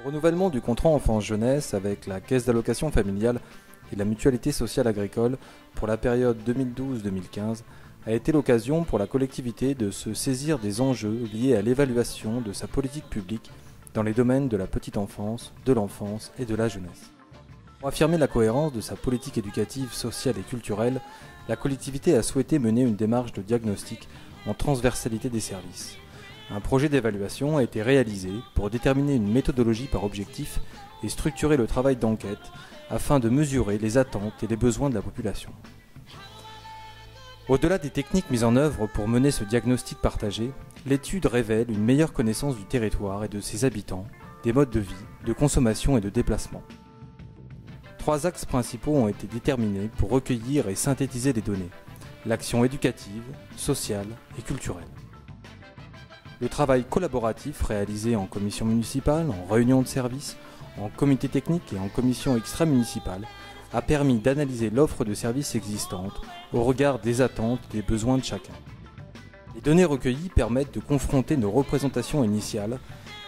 Renouvellement du contrat enfance-jeunesse avec la caisse d'allocation familiale et la mutualité sociale agricole pour la période 2012-2015 a été l'occasion pour la collectivité de se saisir des enjeux liés à l'évaluation de sa politique publique dans les domaines de la petite enfance, de l'enfance et de la jeunesse. Pour affirmer la cohérence de sa politique éducative, sociale et culturelle, la collectivité a souhaité mener une démarche de diagnostic en transversalité des services. Un projet d'évaluation a été réalisé pour déterminer une méthodologie par objectif et structurer le travail d'enquête afin de mesurer les attentes et les besoins de la population. Au-delà des techniques mises en œuvre pour mener ce diagnostic partagé, l'étude révèle une meilleure connaissance du territoire et de ses habitants, des modes de vie, de consommation et de déplacement. 3 axes principaux ont été déterminés pour recueillir et synthétiser les données: l'action éducative, sociale et culturelle. Le travail collaboratif réalisé en commission municipale, en réunion de service, en comité technique et en commission extra-municipale a permis d'analyser l'offre de services existante au regard des attentes et des besoins de chacun. Les données recueillies permettent de confronter nos représentations initiales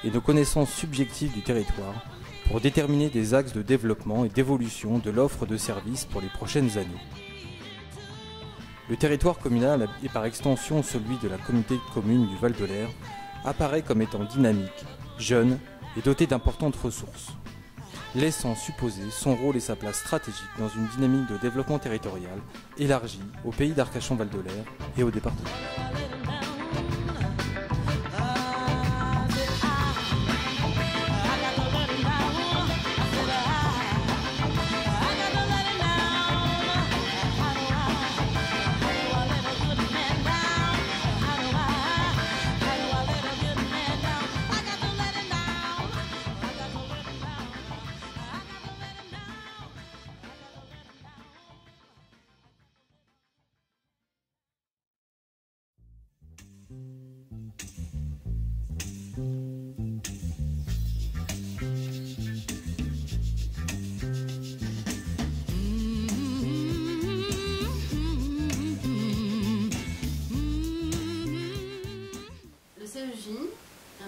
et nos connaissances subjectives du territoire pour déterminer des axes de développement et d'évolution de l'offre de services pour les prochaines années. Le territoire communal et par extension celui de la communauté de communes du Val-de-l'Air apparaît comme étant dynamique, jeune et doté d'importantes ressources, laissant supposer son rôle et sa place stratégique dans une dynamique de développement territorial élargie au pays d'Arcachon-Val-de-l'Air et au département.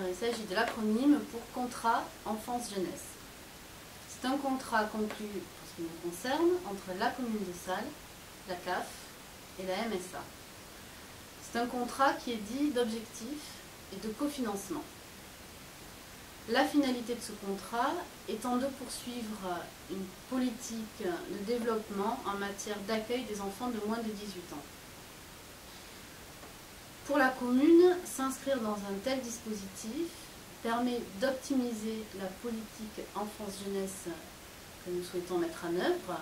Il s'agit de l'acronyme pour contrat enfance-jeunesse. C'est un contrat conclu, pour ce qui nous concerne, entre la commune de Salles, la CAF et la MSA. C'est un contrat qui est dit d'objectif et de cofinancement. La finalité de ce contrat étant de poursuivre une politique de développement en matière d'accueil des enfants de moins de 18 ans. Pour la commune, s'inscrire dans un tel dispositif permet d'optimiser la politique enfance-jeunesse que nous souhaitons mettre en œuvre,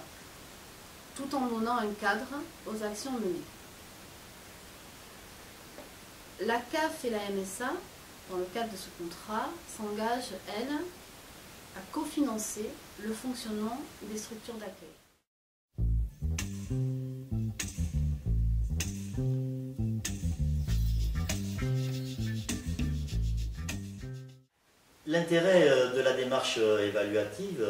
tout en donnant un cadre aux actions menées. La CAF et la MSA, dans le cadre de ce contrat, s'engagent, elles, à cofinancer le fonctionnement des structures d'accueil. L'intérêt de la démarche évaluative,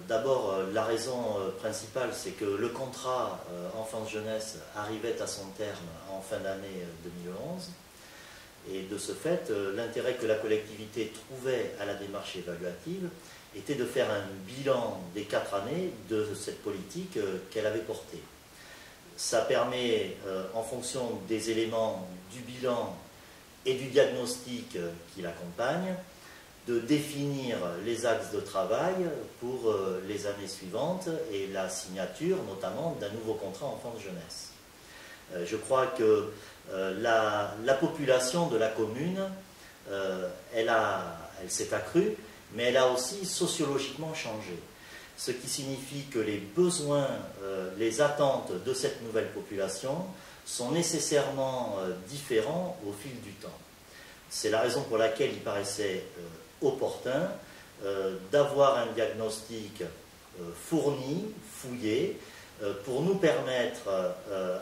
d'abord la raison principale, c'est que le contrat enfance-jeunesse arrivait à son terme en fin d'année 2011. Et de ce fait, l'intérêt que la collectivité trouvait à la démarche évaluative était de faire un bilan des 4 années de cette politique qu'elle avait portée. Ça permet, en fonction des éléments du bilan et du diagnostic qui l'accompagne, de définir les axes de travail pour les années suivantes et la signature notamment d'un nouveau contrat enfance-jeunesse. Je crois que la population de la commune, elle s'est accrue, mais elle a aussi sociologiquement changé. Ce qui signifie que les besoins, les attentes de cette nouvelle population sont nécessairement différents au fil du temps. C'est la raison pour laquelle il paraissait opportun d'avoir un diagnostic fourni, fouillé, pour nous permettre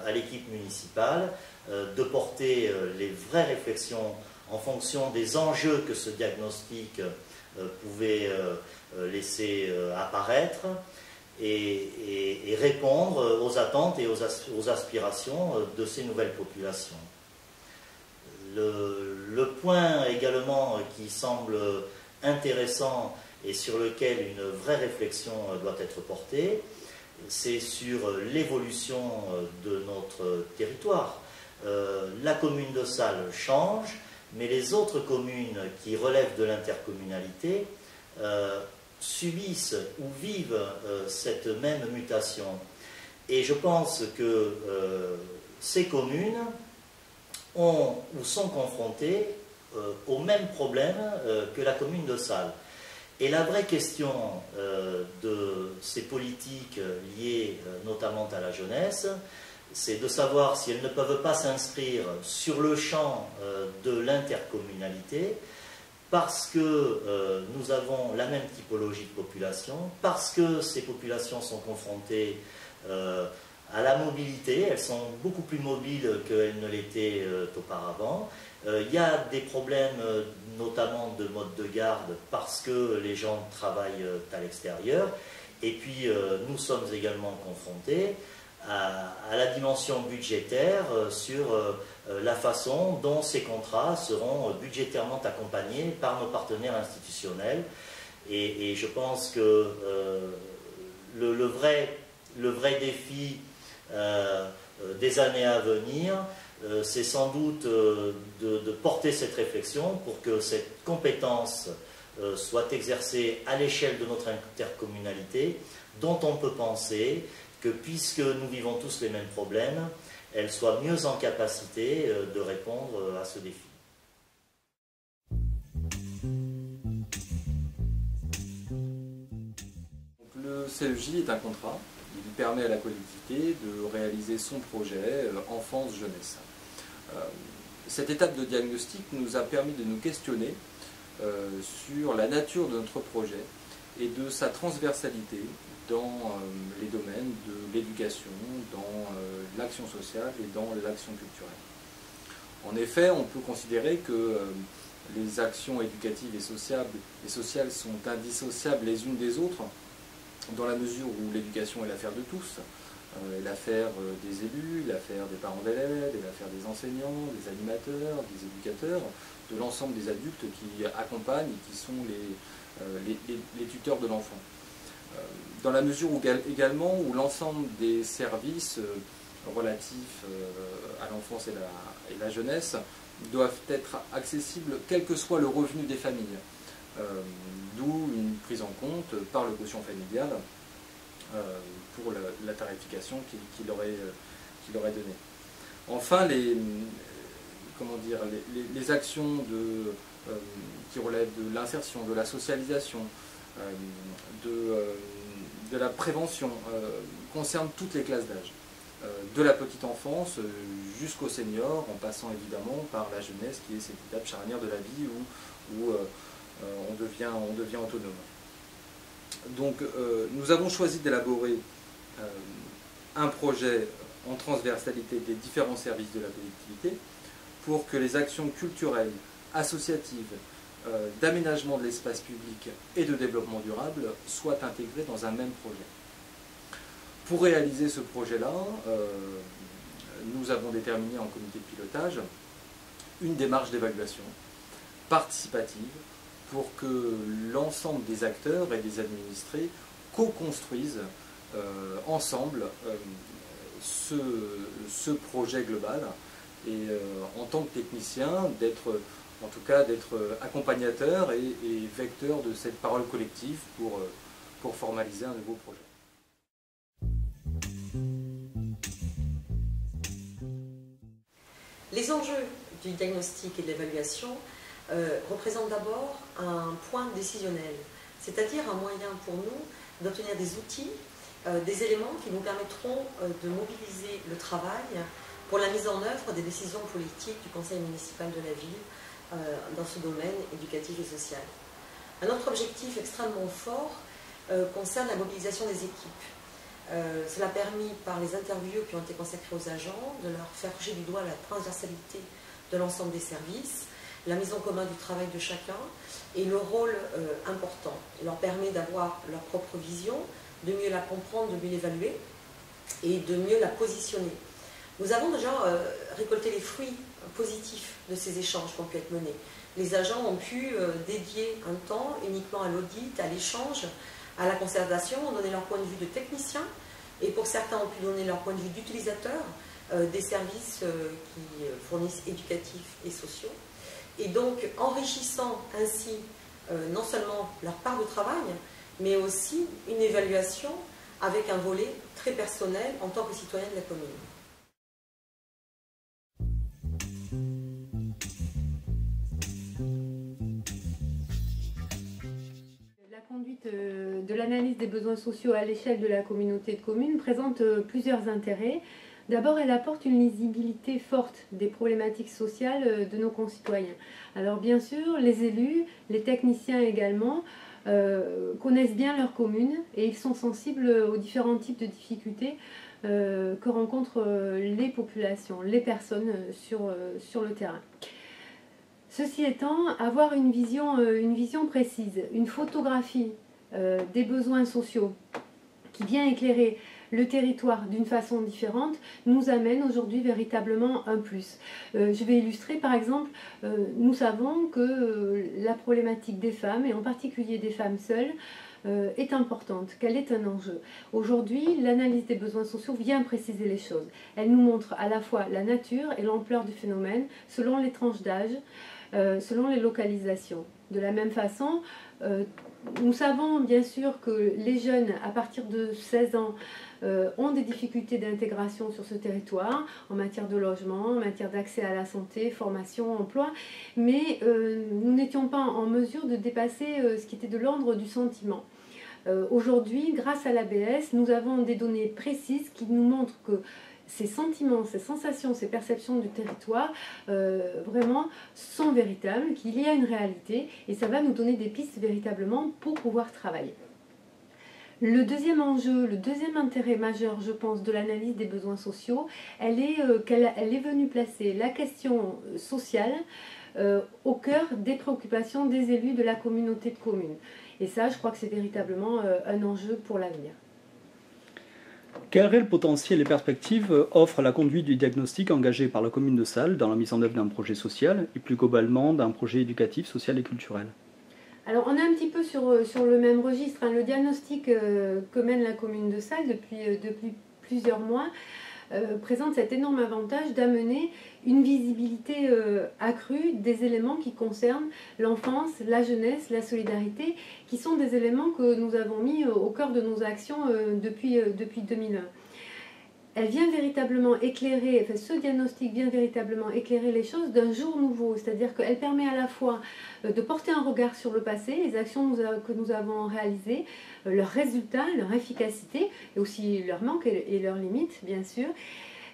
à l'équipe municipale de porter les vraies réflexions en fonction des enjeux que ce diagnostic pouvait laisser apparaître et répondre aux attentes et aux aspirations de ces nouvelles populations. Le point également qui semble intéressant et sur lequel une vraie réflexion doit être portée, c'est sur l'évolution de notre territoire. La commune de Salles change, mais les autres communes qui relèvent de l'intercommunalité subissent ou vivent cette même mutation. Et je pense que ces communes ont ou sont confrontées aux mêmes problèmes que la commune de Salles. Et la vraie question de ces politiques liées notamment à la jeunesse, c'est de savoir si elles ne peuvent pas s'inscrire sur le champ de l'intercommunalité, parce que nous avons la même typologie de population, parce que ces populations sont confrontées à la mobilité, elles sont beaucoup plus mobiles qu'elles ne l'étaient auparavant. Il y a des problèmes notamment de mode de garde parce que les gens travaillent à l'extérieur. Et puis nous sommes également confrontés à la dimension budgétaire sur la façon dont ces contrats seront budgétairement accompagnés par nos partenaires institutionnels. Et je pense que le vrai défi des années à venir, c'est sans doute de porter cette réflexion pour que cette compétence soit exercée à l'échelle de notre intercommunalité, dont on peut penser que puisque nous vivons tous les mêmes problèmes, elle soit mieux en capacité de répondre à ce défi. Le CEJ est un contrat. Il permet à la collectivité de réaliser son projet enfance-jeunesse. Cette étape de diagnostic nous a permis de nous questionner sur la nature de notre projet et de sa transversalité dans les domaines de l'éducation, dans l'action sociale et dans l'action culturelle. En effet, on peut considérer que les actions éducatives et sociales sont indissociables les unes des autres, dans la mesure où l'éducation est l'affaire de tous, l'affaire des élus, l'affaire des parents d'élèves, l'affaire des enseignants, des animateurs, des éducateurs, de l'ensemble des adultes qui accompagnent et qui sont les tuteurs de l'enfant. Dans la mesure où également où l'ensemble des services relatifs à l'enfance et la jeunesse doivent être accessibles quel que soit le revenu des familles. D'où une prise en compte par le quotient familial pour la tarification qu'il aurait donnée. Enfin, les actions qui relèvent de l'insertion, de la socialisation, de la prévention, concernent toutes les classes d'âge, de la petite enfance jusqu'au senior, en passant évidemment par la jeunesse, qui est cette étape charnière de la vie où on devient autonome. Donc nous avons choisi d'élaborer un projet en transversalité des différents services de la collectivité pour que les actions culturelles, associatives, d'aménagement de l'espace public et de développement durable soient intégrées dans un même projet. Pour réaliser ce projet-là, nous avons déterminé en comité de pilotage une démarche d'évaluation participative pour que l'ensemble des acteurs et des administrés co-construisent ensemble ce projet global et en tant que technicien d'être accompagnateur et vecteur de cette parole collective pour formaliser un nouveau projet. Les enjeux du diagnostic et de l'évaluation représentent d'abord un point décisionnel, c'est-à-dire un moyen pour nous d'obtenir des outils, des éléments qui nous permettront de mobiliser le travail pour la mise en œuvre des décisions politiques du Conseil municipal de la ville dans ce domaine éducatif et social. Un autre objectif extrêmement fort concerne la mobilisation des équipes. Cela a permis par les interviews qui ont été consacrées aux agents de leur faire toucher du doigt la transversalité de l'ensemble des services, la mise en commun du travail de chacun et le rôle important. Il leur permet d'avoir leur propre vision, de mieux la comprendre, de mieux l'évaluer et de mieux la positionner. Nous avons déjà récolté les fruits positifs de ces échanges qui ont pu être menés. les agents ont pu dédier un temps uniquement à l'audit, à l'échange, à la concertation, ont donné leur point de vue de technicien, et pour certains ont pu donner leur point de vue d'utilisateur des services qui fournissent éducatifs et sociaux. Et donc, enrichissant ainsi non seulement leur part de travail, mais aussi une évaluation avec un volet très personnel en tant que citoyen de la commune. La conduite de l'analyse des besoins sociaux à l'échelle de la communauté de communes présente plusieurs intérêts. D'abord, elle apporte une lisibilité forte des problématiques sociales de nos concitoyens. Alors bien sûr, les élus, les techniciens également, connaissent bien leur commune et ils sont sensibles aux différents types de difficultés que rencontrent les populations, les personnes sur le terrain. Ceci étant, avoir une vision précise, une photographie des besoins sociaux qui vient éclairer le territoire d'une façon différente, nous amène aujourd'hui véritablement un plus. Je vais illustrer par exemple, nous savons que la problématique des femmes, et en particulier des femmes seules, est importante, qu'elle est un enjeu. Aujourd'hui, l'analyse des besoins sociaux vient préciser les choses. Elle nous montre à la fois la nature et l'ampleur du phénomène selon les tranches d'âge, selon les localisations. De la même façon, nous savons bien sûr que les jeunes à partir de 16 ans ont des difficultés d'intégration sur ce territoire en matière de logement, en matière d'accès à la santé, formation, emploi, mais nous n'étions pas en mesure de dépasser ce qui était de l'ordre du sentiment. Aujourd'hui, grâce à l'ABS, nous avons des données précises qui nous montrent que ces sentiments, ces sensations, ces perceptions du territoire vraiment sont véritables, qu'il y a une réalité et ça va nous donner des pistes véritablement pour pouvoir travailler. Le deuxième enjeu, le deuxième intérêt majeur, je pense, de l'analyse des besoins sociaux, elle est venue placer la question sociale au cœur des préoccupations des élus de la communauté de communes. Et ça, je crois que c'est véritablement un enjeu pour l'avenir. Quel réel potentiel et perspectives offre la conduite du diagnostic engagé par la commune de Salles dans la mise en œuvre d'un projet social et plus globalement d'un projet éducatif, social et culturel? Alors on est un petit peu sur le même registre. Le diagnostic que mène la commune de Salles depuis plusieurs mois présente cet énorme avantage d'amener une visibilité accrue des éléments qui concernent l'enfance, la jeunesse, la solidarité, qui sont des éléments que nous avons mis au cœur de nos actions depuis 2001. Elle vient véritablement éclairer, ce diagnostic vient véritablement éclairer les choses d'un jour nouveau, c'est-à-dire qu'elle permet à la fois de porter un regard sur le passé, les actions que nous avons réalisées, leurs résultats, leur efficacité, et aussi leurs manques et leurs limites, bien sûr.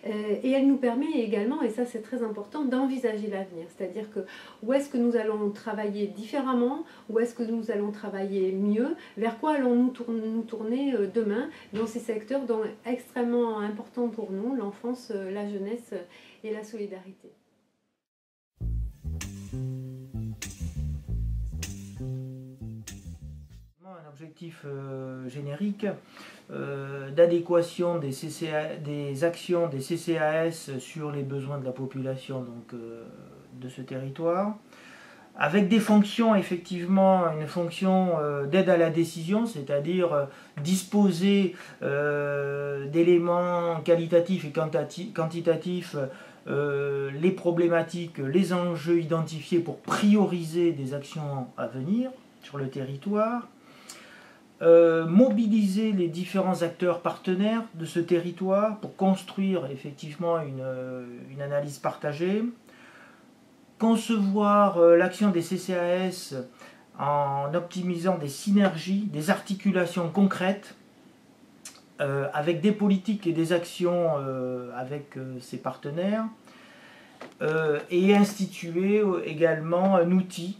Et elle nous permet également, et ça c'est très important, d'envisager l'avenir. C'est-à-dire que où est-ce que nous allons travailler différemment, où est-ce que nous allons travailler mieux, vers quoi allons-nous nous tourner demain dans ces secteurs dont extrêmement importants pour nous, l'enfance, la jeunesse et la solidarité. Un objectif générique d'adéquation des actions des CCAS sur les besoins de la population de ce territoire, avec des fonctions, effectivement, une fonction d'aide à la décision, c'est-à-dire disposer d'éléments qualitatifs et quantitatifs, les problématiques, les enjeux identifiés pour prioriser des actions à venir sur le territoire, mobiliser les différents acteurs partenaires de ce territoire pour construire effectivement une analyse partagée, concevoir l'action des CCAS en optimisant des synergies, des articulations concrètes avec des politiques et des actions avec ces partenaires, et instituer également un outil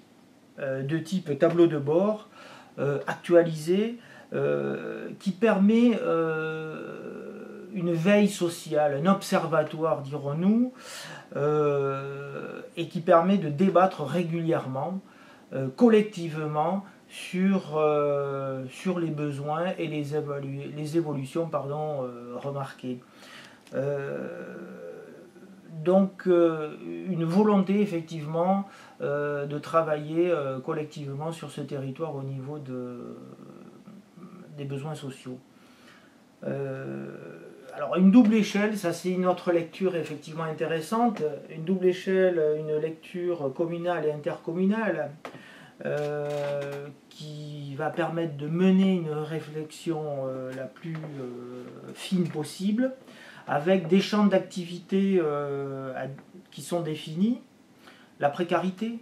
de type tableau de bord actualisé qui permet une veille sociale, un observatoire dirons-nous, et qui permet de débattre régulièrement, collectivement, sur les besoins et les évolutions remarquées. donc une volonté effectivement de travailler collectivement sur ce territoire au niveau des besoins sociaux. Alors une double échelle, ça c'est une autre lecture effectivement intéressante, une double échelle, une lecture communale et intercommunale qui va permettre de mener une réflexion la plus fine possible, avec des champs d'activité qui sont définis, la précarité,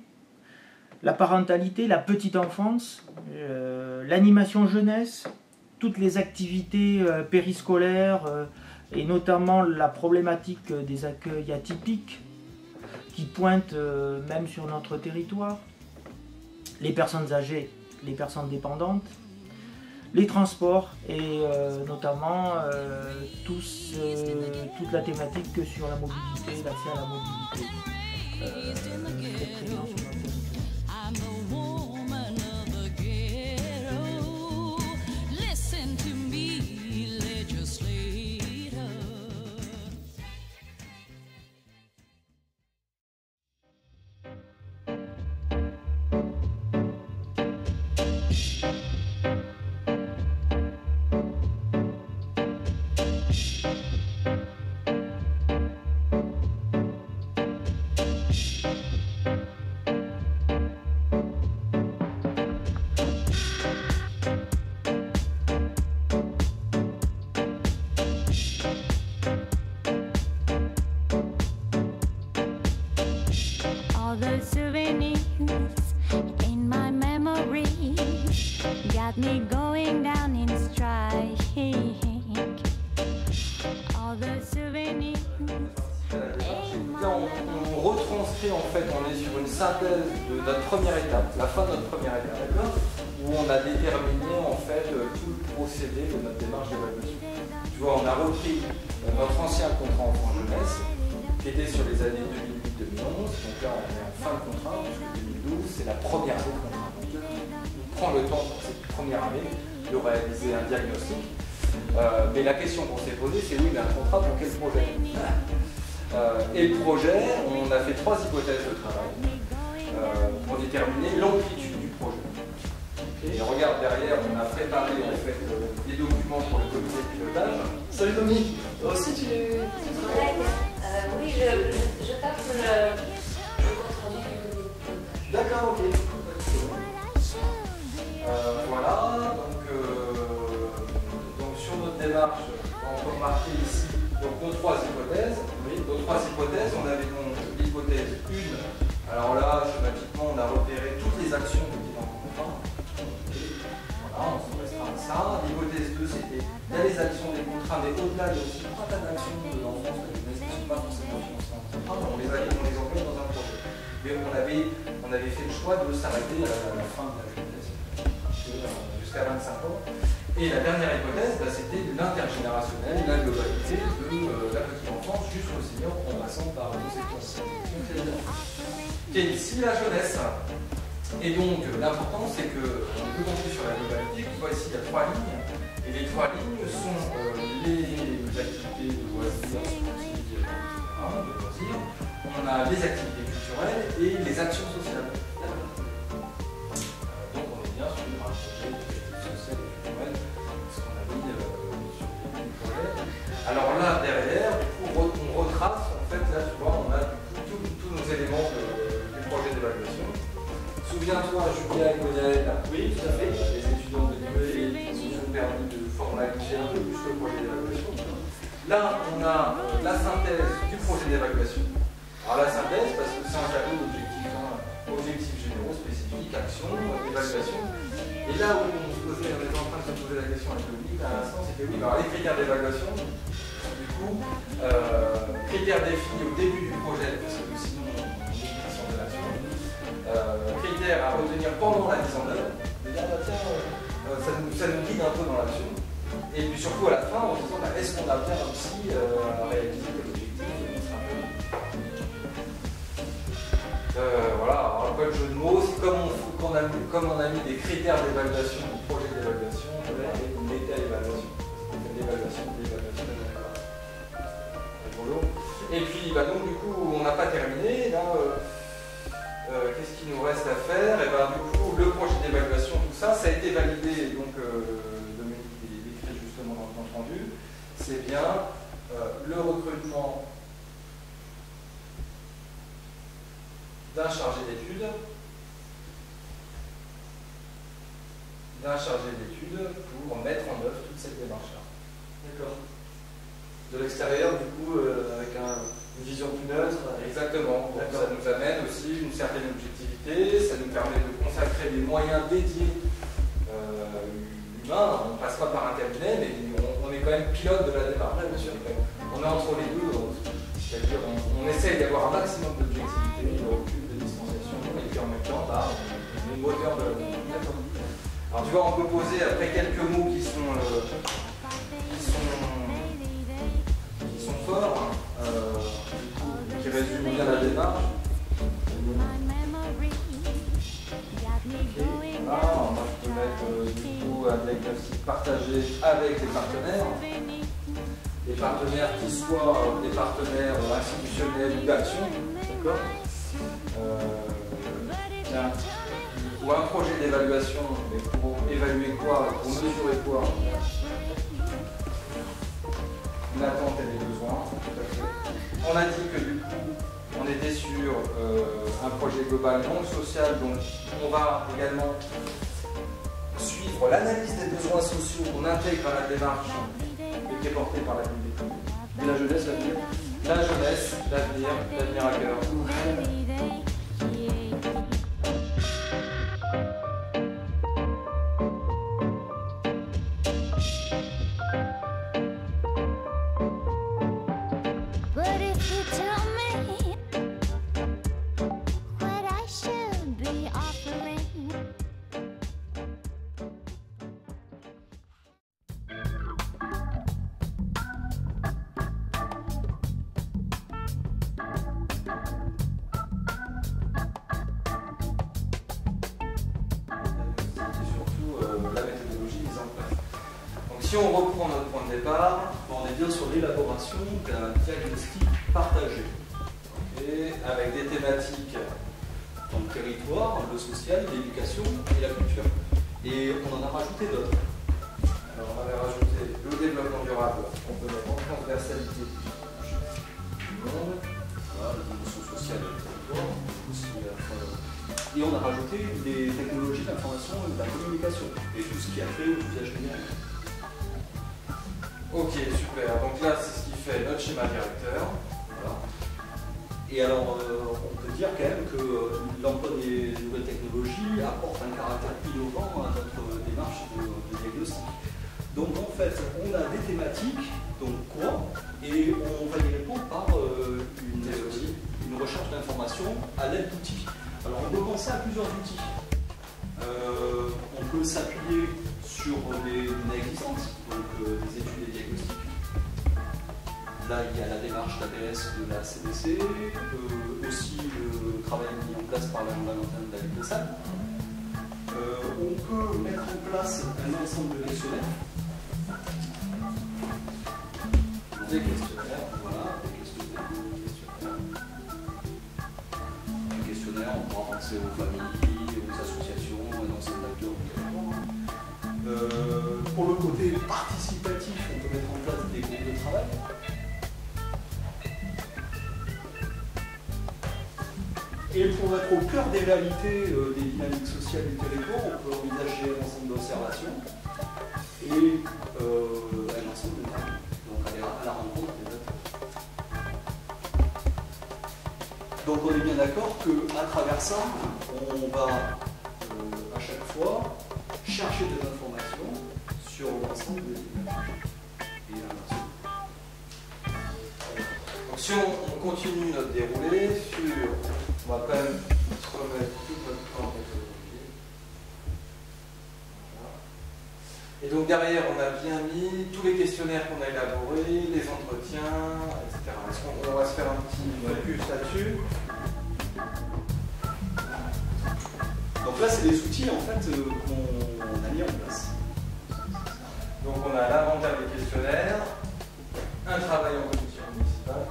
la parentalité, la petite enfance, l'animation jeunesse, toutes les activités périscolaires et notamment la problématique des accueils atypiques qui pointent même sur notre territoire, les personnes âgées, les personnes dépendantes, les transports et notamment toute la thématique sur la mobilité, l'accès à la mobilité. Me going down in strike. All the souvenirs. Là, on retranscrit en fait, on est sur une synthèse de notre première étape, la fin de notre première étape, où on a déterminé en fait tout le procédé de notre démarche d'évaluation. Tu vois, on a repris notre ancien contrat enfant-jeunesse, qui était sur les années 2008-2011, donc là on est en fin de contrat, puisque 2012 c'est la première année de contrat. Donc on prend le temps pour cette première année de réaliser un diagnostic. Mais la question qu'on s'est posée, c'est oui, mais un contrat pour quel projet? Et le projet, on a fait 3 hypothèses de travail pour déterminer l'amplitude du projet. Et regarde derrière, on a préparé en fait des documents pour le comité de pilotage. Salut Dominique, toi aussi tu travailles? Oui, je tape le compte rendu du comité. D'accord, ok. Voilà, donc sur notre démarche, on peut remarquer ici donc, nos 3 hypothèses. Oui, nos 3 hypothèses, on avait donc l'hypothèse 1. Alors là, schématiquement, on a repéré toutes les actions qui étaient dans le contrat. Voilà, on se restera à ça. L'hypothèse 2, c'était il y a les actions des contrats, mais au-delà, il y a aussi 3 tas d'actions de l'enfance de la jeunesse qui ne sont pas forcément financées en contrat, on les englobe dans un projet. Mais on avait fait le choix de s'arrêter à la fin de la jeunesse, jusqu'à 25 ans. Et la dernière hypothèse, c'était l'intergénérationnel, la globalité de la petite enfance jusqu'au senior en passant par le secteur qui est ici la jeunesse. Et donc l'important c'est qu'on peut compter sur la globalité. Tu vois ici il y a 3 lignes. Et les 3 lignes sont les activités de loisirs, sportives, de loisirs. On a les activités culturelles et les actions sociales. Donc on est bien sur un projet social et culturel. Alors là, derrière, on retrace, en fait, là, tu vois, on a tous nos éléments du projet d'évaluation. Souviens-toi, Julia et Goniaël, oui, tout à fait, les étudiants de l'IME qui nous ont permis de formaliser un peu plus le projet d'évaluation. Là, on a la synthèse du projet d'évaluation. Alors la synthèse, parce que c'est un tableau d'objectifs, objectifs généraux, spécifiques, actions, évaluation. Et là où on est en train de se poser la question avec Dominique, à l'instant, c'était oui, alors les critères d'évaluation. Critères définis au début du projet, parce que sinon on est de l'action. Critères à retenir pendant la mise en œuvre, de dire ça nous guide un peu dans l'action. Et puis surtout à la fin, en se disant est-ce qu'on a bien réussi à réaliser l'objectif voilà, alors pas le jeu de mots, c'est comme on a mis des critères d'évaluation, du projet d'évaluation, on avait une méta-évaluation. L'évaluation de l'évaluation. Rigolo. Et puis, bah, donc, du coup, on n'a pas terminé. Là, qu'est-ce qu'il nous reste à faire? Et ben, du coup, le projet d'évaluation, tout ça, ça a été validé. Donc, Dominique l'écrit justement dans le compte rendu. C'est bien le recrutement d'un chargé d'études. Pour mettre en œuvre toute cette démarche-là. D'accord. De l'extérieur, du coup, avec une vision plus neutre. Exactement. Donc, ça nous amène aussi une certaine objectivité, ça nous permet de consacrer des moyens dédiés humains. On ne passe pas par un cabinet, mais on est quand même pilote de la démarche. Ouais, bien sûr. On est entre les deux, c'est-à-dire on essaye d'avoir un maximum d'objectivité, de recul, de distanciation, et puis en même temps, bah, on est le moteur de la démarche. Alors tu vois, on peut poser après quelques mots qui sont forts, qui résument bien la démarche. Voilà, moi je peux mettre du coup un diagnostic partagé avec les partenaires. Les partenaires qui soient des partenaires institutionnels ou d'action, d'accord, ou un projet d'évaluation, mais pour évaluer quoi, pour mesurer quoi? Une attente et des besoins, tout à fait. On a dit que du coup, on était sur un projet global non social, donc on va également suivre l'analyse des besoins sociaux qu'on intègre à la démarche et qui est portée par la communauté. Et la jeunesse, l'avenir? La jeunesse, l'avenir à cœur. But if you tell me what I should be offering, Et surtout la méthodologie mise en place. Donc si on reprend notre point de départ, On est bien sur l'élaboration d'un diagnostic partagé. et avec des thématiques Dans le territoire, le social, l'éducation et la culture. Et on en a rajouté d'autres. Alors on avait rajouté le développement durable, component en transversalité du monde, Voilà, la dimension sociale du territoire. Aussi, et on a rajouté des technologies de l'information et de la communication. Et tout ce qui a fait aux usages numériques. Ok, super. Donc là, c'est ce qui fait notre schéma directeur. Voilà. Et alors, on peut dire quand même que l'emploi des nouvelles technologies apporte un caractère innovant à notre démarche de diagnostic. Donc en fait, on a des thématiques, donc quoi, et on va y répondre par une recherche d'informations à l'aide d'outils. Alors on peut penser à plusieurs outils. On peut s'appuyer sur des données existantes, donc des études et diagnostics. Là, il y a la démarche d'ABS de la CDC, aussi le travail mis en place par la Valentin David Lessal. On peut mettre en place un ensemble de questionnaires. Des questionnaires, voilà, des questionnaires. Un questionnaire, on pourra penser aux familles, aux associations, à un ensemble d'acteurs. Pour le côté participatif, on peut mettre en place des groupes de travail. Et pour être au cœur des réalités des dynamiques sociales du territoire, on peut envisager un ensemble d'observations et un ensemble de travail. Donc aller à la rencontre des acteurs. Donc on est bien d'accord qu'à travers ça, on va à chaque fois chercher des informations sur l'ensemble des dynamiques. Et inversement. Donc si on continue notre déroulé sur... On va quand même se remettre tout notre plan de méthodologie. Voilà. Et donc derrière, on a bien mis tous les questionnaires qu'on a élaborés, les entretiens, etc. Est-ce qu'on va se faire un petit focus là-dessus? Donc là, c'est des outils en fait qu'on a mis en place. Donc on a l'inventaire des questionnaires, un travail en commission municipale,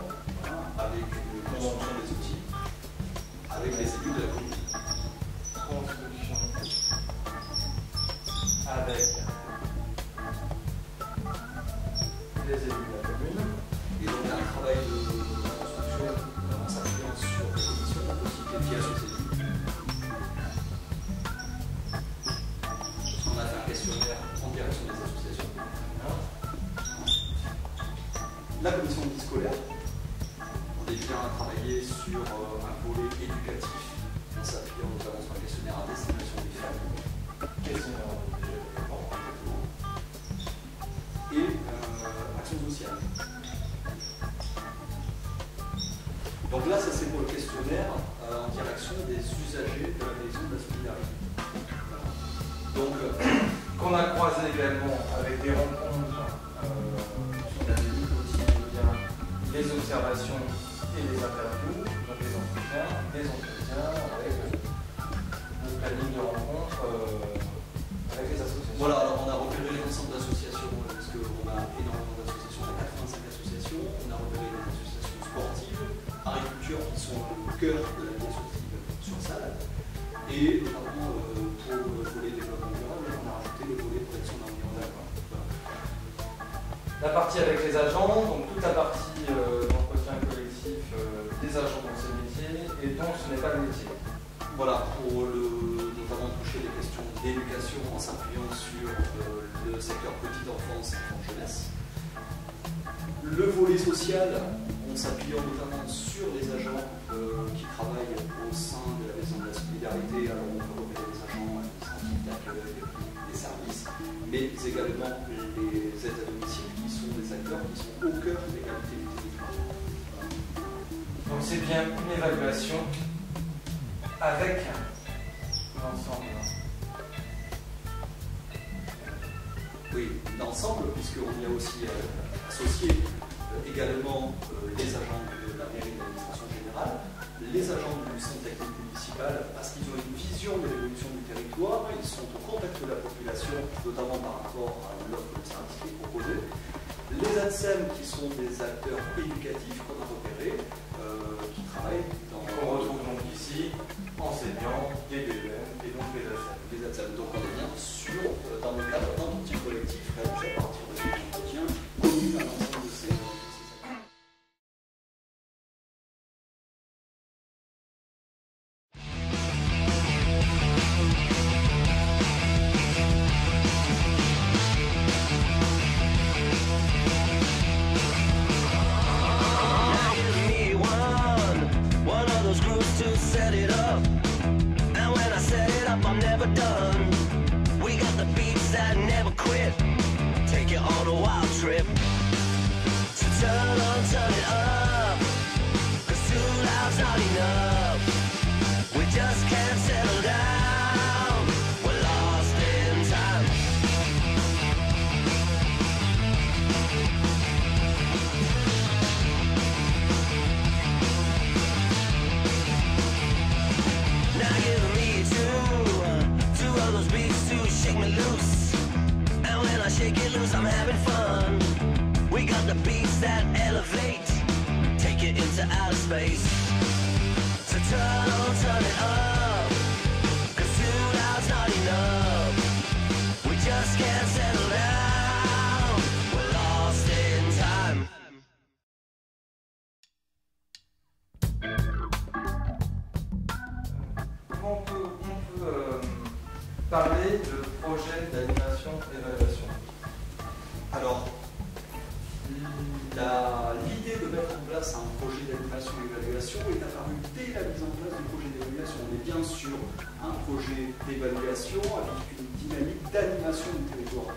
avec les élus de la commune. Et donc un travail de construction en s'appuyant sur la commission, aussi qui est associée. On a fait un questionnaire en direction des associations. La commission de vie scolaire. On est bien travaillé sur un volet éducatif en s'appuyant notamment sur un questionnaire à destination des familles. Questionnaire et action sociale. Donc là, ça c'est pour le questionnaire en direction des usagers de la maison de la solidarité. Donc, qu'on a croisé également avec des rencontres sur la vie quotidienne, les observations et les interviews, donc les entretiens avec le planning de rencontre avec les associations. voilà, alors on a repéré l'ensemble d'associations, parce qu'on a énormément d'associations, on a 85 associations, on a repéré des associations sportives, agriculture qui sont le cœur de la vie associative sur salle, et notamment pour le volet développement durable, on a rajouté le volet protection de l'environnement. La partie avec les agents, donc toute la partie d'entretien collectif des agents dans ces métiers, et donc ce n'est pas le métier. Voilà, pour notamment toucher les questions d'éducation en s'appuyant sur le secteur petite enfance et jeunesse. Le volet social, en s'appuyant notamment sur les agents qui travaillent au sein de la maison de la solidarité. Alors on peut repérer les agents administratifs d'accueil, des services, mais également les aides à domicile qui sont des acteurs qui sont au cœur de l'égalité du territoire. Donc c'est bien une évaluation avec l'ensemble. Oui, l'ensemble, puisqu'on y a aussi associé également les agents de la mairie de l'administration générale, les agents du centre technique municipal, parce qu'ils ont une vision de l'évolution du territoire, ils sont au contact de la population, notamment par rapport à l'offre de service qui est proposée. Les ADSEM, qui sont des acteurs éducatifs qu'on a repérés, qui travaillent dans... On retrouve donc ici enseignants, des BEM et donc les ADSEM. Les ADSEM. Donc on est bien sur, dans le cadre d'entretien collectif réalisé à partir de cet entretien connu à l'ensemble de ces acteurs. On peut parler de projet d'animation d'évaluation. Alors, l'idée de mettre en place un projet d'animation et d'évaluation est apparue dès la mise en place du projet d'évaluation. On est bien sur un projet d'évaluation avec une dynamique d'animation du territoire.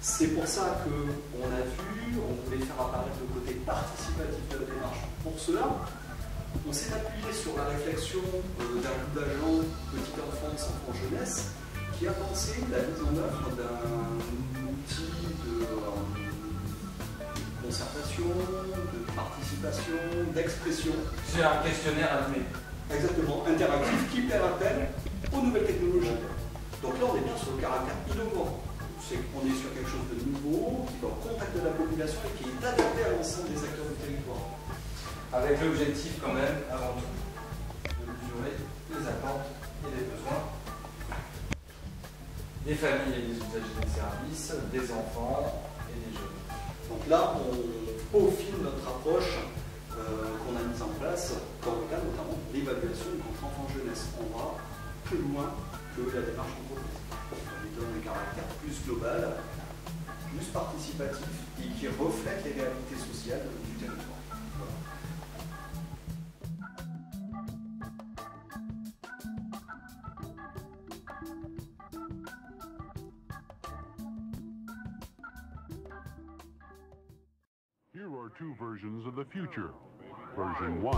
C'est pour ça qu'on a vu, on voulait faire apparaître le côté participatif de la démarche. Pour cela, on s'est appuyé sur la réflexion d'un groupe d'agents petite enfance, enfant jeunesse, qui a pensé la mise en œuvre d'un outil de concertation, de participation, d'expression. C'est un questionnaire animé. Exactement, interactif, qui fait appel aux nouvelles technologies. Donc là, on est bien sur le caractère innovant. C'est qu'on est sur quelque chose de nouveau, qui va au contact de la population et qui est adapté à l'ensemble des acteurs du territoire. Avec l'objectif quand même, avant tout, de mesurer les attentes et les besoins des familles et des usagers des services, des enfants et des jeunes. Donc là, on peaufine notre approche qu'on a mise en place dans le cadre notamment de l'évaluation du contrat enfant-jeunesse. On va plus loin que la démarche entreprise. On lui donne un caractère plus global, plus participatif et qui reflète les réalités sociales du territoire. Voilà. Here are two versions of the future. Version 1.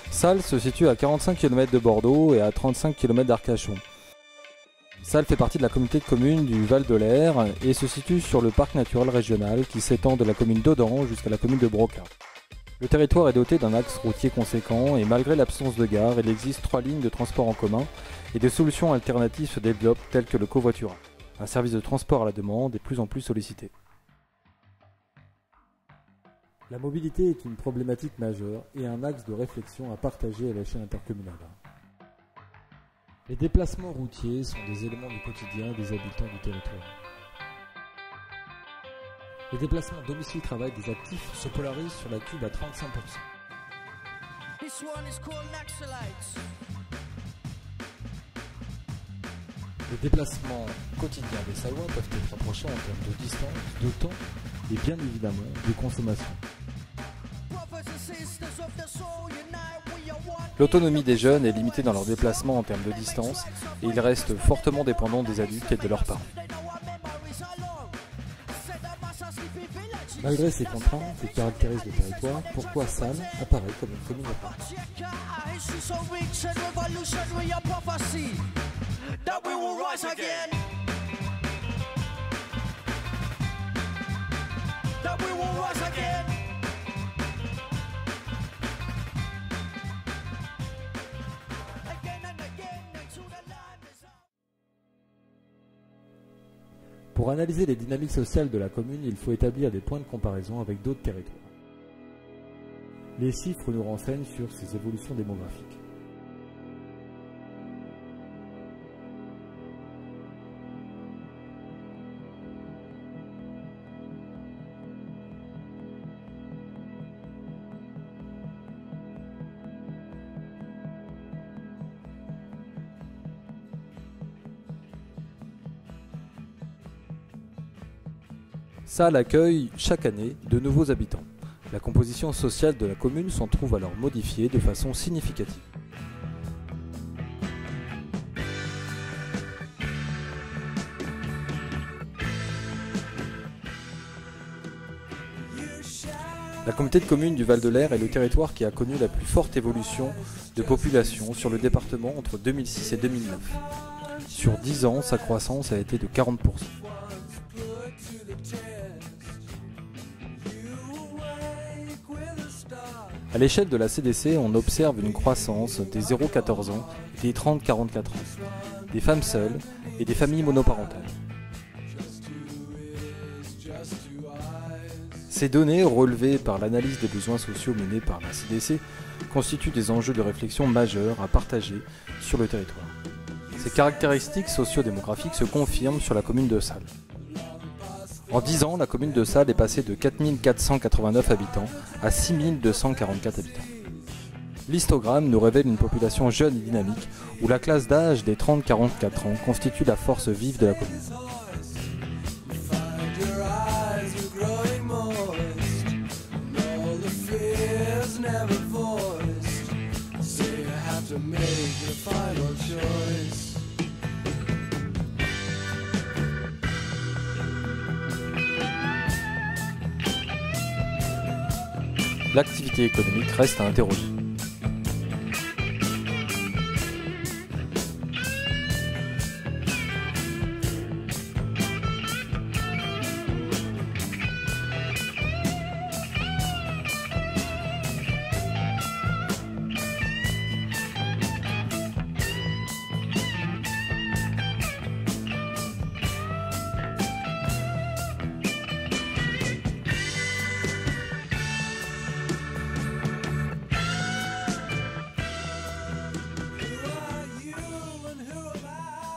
Salles se situe à 45 km de Bordeaux et à 35 km d'Arcachon. Salles fait partie de la communauté de communes du Val de l'Air et se situe sur le parc naturel régional qui s'étend de la commune d'Audan jusqu'à la commune de Broca. Le territoire est doté d'un axe routier conséquent et malgré l'absence de gare, il existe 3 lignes de transport en commun et des solutions alternatives se développent telles que le covoiturage. Un service de transport à la demande est de plus en plus sollicité. La mobilité est une problématique majeure et un axe de réflexion à partager à l'échelle intercommunale. Les déplacements routiers sont des éléments du quotidien des habitants du territoire. Les déplacements domicile-travail des actifs se polarisent sur la cube à 35%. Les déplacements quotidiens des Sallois peuvent être approchés en termes de distance, de temps et bien évidemment de consommation. L'autonomie des jeunes est limitée dans leurs déplacements en termes de distance et ils restent fortement dépendants des adultes et de leurs parents. Malgré ces contraintes qui caractérisent le territoire, pourquoi Salles apparaît comme une commune à part? Pour analyser les dynamiques sociales de la commune, il faut établir des points de comparaison avec d'autres territoires. Les chiffres nous renseignent sur ces évolutions démographiques. Salles accueille chaque année de nouveaux habitants. La composition sociale de la commune s'en trouve alors modifiée de façon significative. La communauté de communes du Val de l'Air est le territoire qui a connu la plus forte évolution de population sur le département entre 2006 et 2009. Sur 10 ans, sa croissance a été de 40%. À l'échelle de la CDC, on observe une croissance des 0-14 ans et des 30-44 ans, des femmes seules et des familles monoparentales. Ces données, relevées par l'analyse des besoins sociaux menée par la CDC, constituent des enjeux de réflexion majeurs à partager sur le territoire. Ces caractéristiques socio-démographiques se confirment sur la commune de Salles. En 10 ans, la commune de Salles est passée de 4489 habitants à 6244 habitants. L'histogramme nous révèle une population jeune et dynamique où la classe d'âge des 30-44 ans constitue la force vive de la commune. L'activité économique reste à interroger.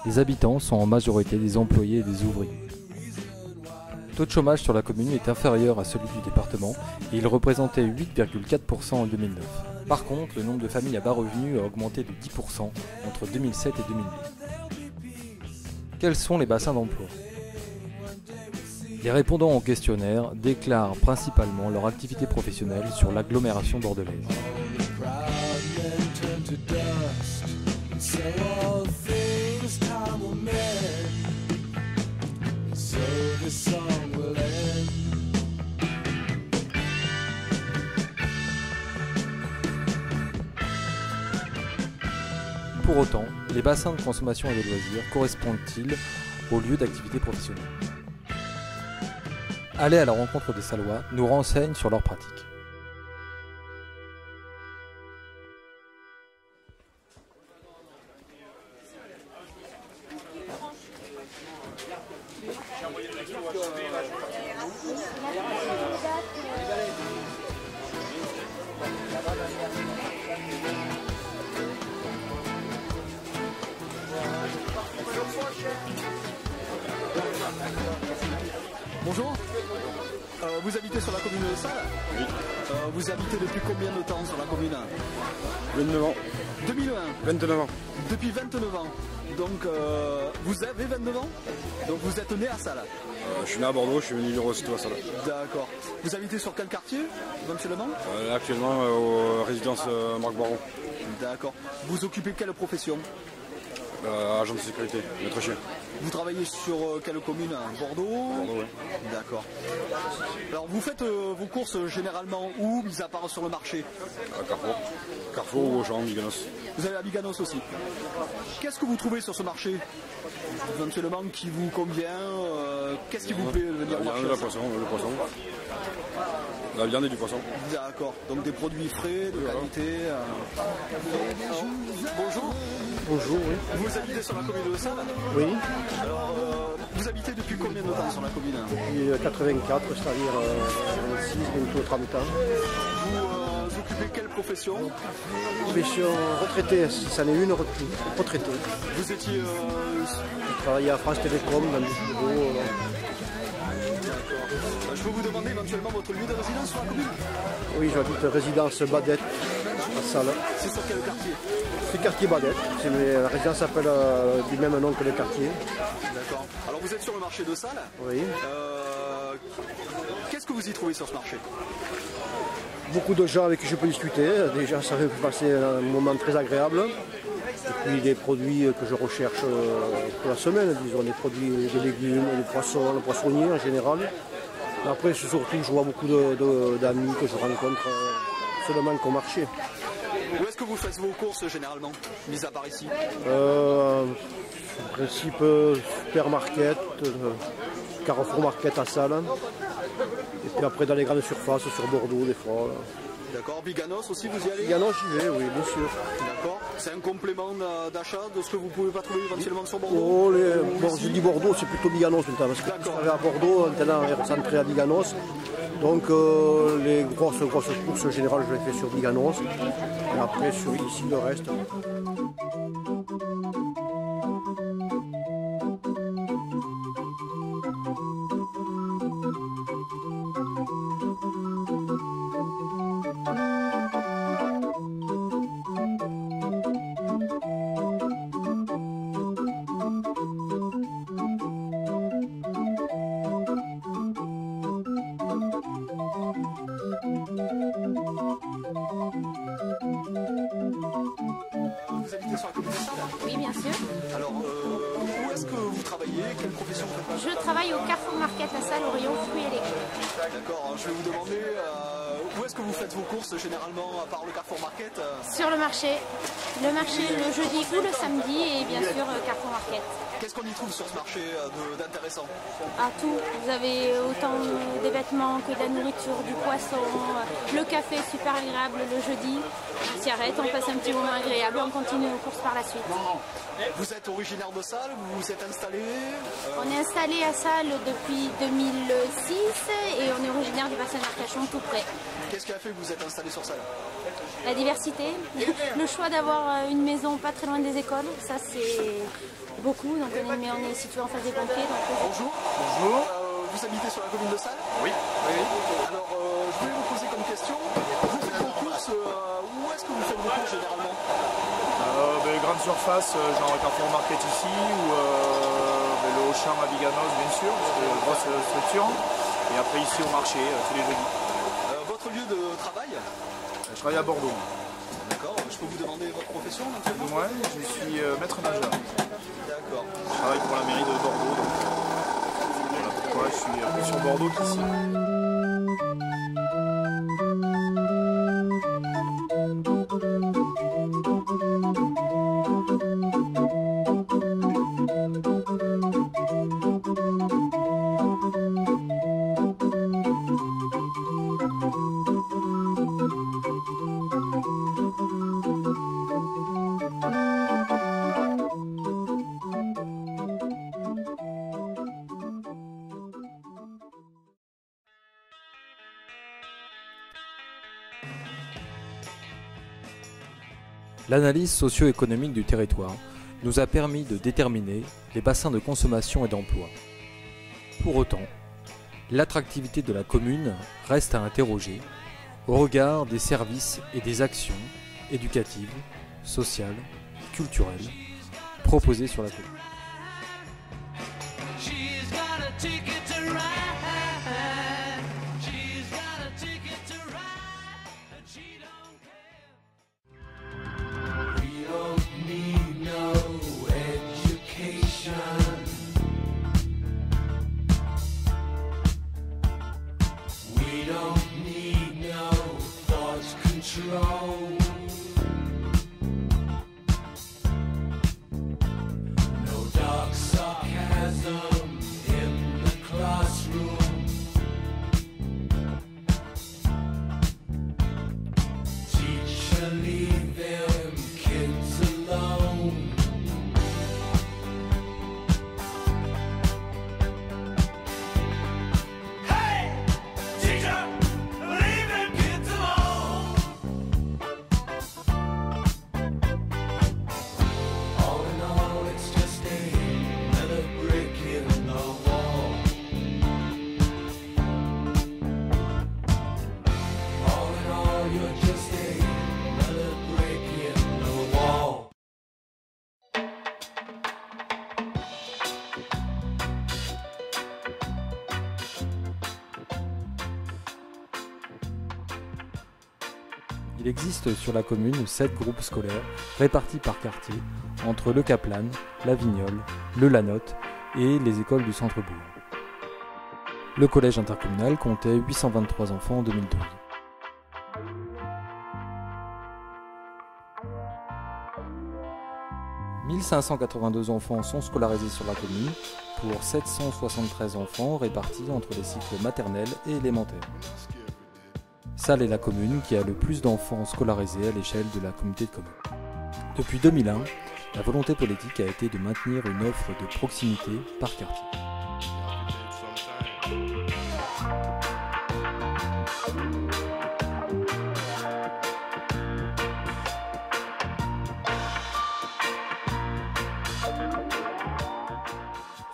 Les habitants sont en majorité des employés et des ouvriers. Le taux de chômage sur la commune est inférieur à celui du département et il représentait 8,4% en 2009. Par contre, le nombre de familles à bas revenus a augmenté de 10% entre 2007 et 2008. Quels sont les bassins d'emploi? Les répondants au questionnaire déclarent principalement leur activité professionnelle sur l'agglomération bordelaise. Pour autant, les bassins de consommation et de loisirs correspondent-ils aux lieux d'activité professionnelle? Aller à la rencontre des Sallois nous renseigne sur leurs pratiques. Bonjour, vous habitez sur la commune de Salles? Oui. Vous habitez depuis combien de temps sur la commune? 29 ans. 2001. 29 ans. Depuis 29 ans. Donc vous avez 29 ans? Donc vous êtes né à Salles? Je suis né à Bordeaux, je suis venu vivre aussitôt à Salles. D'accord. Vous habitez sur quel quartier, éventuellement? Actuellement, aux résidences Marc Baron. D'accord. Vous occupez quelle profession? Agent de sécurité, maître chien. Vous travaillez sur quelle commune? Bordeaux? Bordeaux, oui. D'accord. Alors vous faites vos courses généralement où, mis à part sur le marché? À Carrefour. Carrefour ou Auchan, Biganos. Vous avez à Biganos aussi. Qu'est-ce que vous trouvez sur ce marché? Éventuellement qui vous convient? Qu'est-ce qui vous plaît de venir au marché? La viande, le poisson. La viande et du poisson. D'accord. Donc des produits frais, de qualité. Bonjour. Bonjour, oui. Vous habitez sur la commune de Salles? Oui. Alors, vous habitez depuis combien de temps sur la commune? Depuis 84, c'est-à-dire 26, bientôt 30 ans. Vous occupez quelle profession? Profession retraité, si ça n'est une retraité. Vous étiez... Je travaillais à France Télécom dans le bureau. D'accord. Je peux vous demander éventuellement votre lieu de résidence sur la commune? Oui, j'habite résidence Badette à Salles. C'est sur quel quartier? C'est quartier Badette. La résidence s'appelle du même nom que le quartier. D'accord. Alors vous êtes sur le marché de Salles? Oui. Qu'est-ce que vous y trouvez sur ce marché? Beaucoup de gens avec qui je peux discuter. Déjà, ça fait passer un moment très agréable. Et puis des produits que je recherche pour la semaine, disons, des produits, des légumes, des poissons, le poissonnier en général. Après, surtout, je vois beaucoup d'amis que je rencontre seulement qu'au marché. Où est-ce que vous faites vos courses généralement, mis à part ici? En principe, supermarket, Carrefour Market à Salles. Et puis après, dans les grandes surfaces, sur Bordeaux, des fois. Là. D'accord. Biganos aussi, vous y allez? Biganos, j'y vais, oui, bien sûr. D'accord. C'est un complément d'achat de ce que vous ne pouvez pas trouver éventuellement sur Bordeaux? Oh, bon, je dis Bordeaux, c'est plutôt Biganos maintenant. Parce que je travaille à Bordeaux, maintenant, on est recentré à Biganos. Donc, les grosses courses générales, je les fais sur Biganos. Et après, sur ici, le reste. quelle profession faites-vous? Je travaille au Carrefour Market à Salles, au rayon fruits et légumes. D'accord, je vais vous demander où est-ce que vous faites vos courses généralement, à part le Carrefour Market? Sur le marché le jeudi ou le samedi et bien sûr Carrefour Market. Qu'est-ce qu'on y trouve sur ce marché d'intéressant? À tout, vous avez autant des vêtements que de la nourriture, du poisson, le café super agréable le jeudi. On s'y arrête, on passe un petit moment agréable, on continue nos courses par la suite. Vous êtes originaire de Salles, vous vous êtes installé? On est installé à Salles depuis 2006 et on est originaire du bassin d'Arcachon tout près. Qu'est-ce qui a fait que vous êtes installé sur Salles? La diversité, le choix d'avoir une maison pas très loin des écoles, ça c'est beaucoup, donc on est situé en face des pompiers. Donc... Bonjour. Bonjour. Vous habitez sur la commune de Salles? Oui. Alors je voulais vous poser comme question, vous faites vos courses, où est-ce que vous faites vos courses généralement? Grande surface, genre Carrefour Market ici, ou le Auchan à Biganos bien sûr, parce que grosse structure, et après ici au marché, tous les jeudis. Votre lieu de travail? Je travaille à Bordeaux. D'accord, je peux vous demander votre profession éventuellement? Ouais, je suis maître nageur. D'accord. Je travaille pour la mairie de Bordeaux, donc voilà pourquoi je suis plus sur Bordeaux qu'ici. L'analyse socio-économique du territoire nous a permis de déterminer les bassins de consommation et d'emploi. Pour autant, l'attractivité de la commune reste à interroger au regard des services et des actions éducatives, sociales et culturelles proposées sur la commune. Il existe sur la commune 7 groupes scolaires répartis par quartier entre le Caplan, la Vignole, le Lanotte et les écoles du centre-bourg. Le collège intercommunal comptait 823 enfants en 2012. « 1582 enfants sont scolarisés sur la commune pour 773 enfants répartis entre les cycles maternels et élémentaires. Salles est la commune qui a le plus d'enfants scolarisés à l'échelle de la communauté de communes. Depuis 2001, la volonté politique a été de maintenir une offre de proximité par quartier.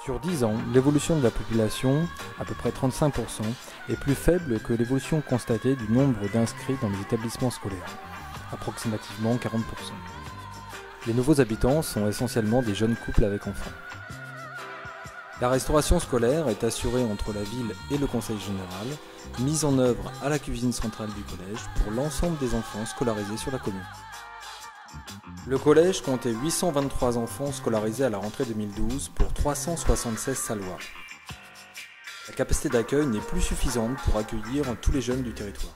Sur 10 ans, l'évolution de la population, à peu près 35%, est plus faible que l'évolution constatée du nombre d'inscrits dans les établissements scolaires, approximativement 40%. Les nouveaux habitants sont essentiellement des jeunes couples avec enfants. La restauration scolaire est assurée entre la ville et le conseil général, mise en œuvre à la cuisine centrale du collège pour l'ensemble des enfants scolarisés sur la commune. Le collège comptait 823 enfants scolarisés à la rentrée 2012 pour 376 Sallois. La capacité d'accueil n'est plus suffisante pour accueillir tous les jeunes du territoire.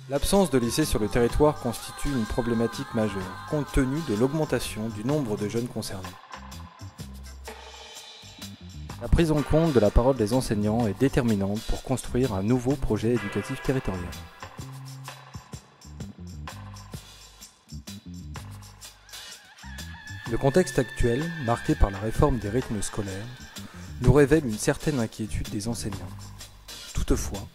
L'absence de lycée sur le territoire constitue une problématique majeure, compte tenu de l'augmentation du nombre de jeunes concernés. La prise en compte de la parole des enseignants est déterminante pour construire un nouveau projet éducatif territorial. Le contexte actuel, marqué par la réforme des rythmes scolaires, nous révèle une certaine inquiétude des enseignants. Toutefois,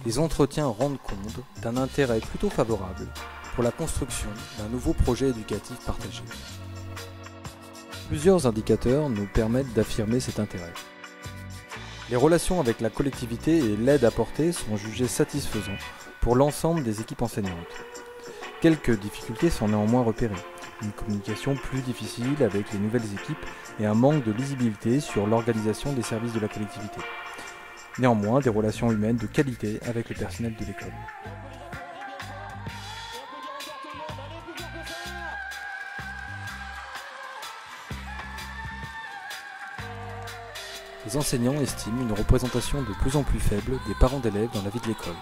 les entretiens rendent compte d'un intérêt plutôt favorable pour la construction d'un nouveau projet éducatif partagé. Plusieurs indicateurs nous permettent d'affirmer cet intérêt. Les relations avec la collectivité et l'aide apportée sont jugées satisfaisantes pour l'ensemble des équipes enseignantes. Quelques difficultés sont néanmoins repérées. Une communication plus difficile avec les nouvelles équipes et un manque de lisibilité sur l'organisation des services de la collectivité. Néanmoins, des relations humaines de qualité avec le personnel de l'école. Les enseignants estiment une représentation de plus en plus faible des parents d'élèves dans la vie de l'école,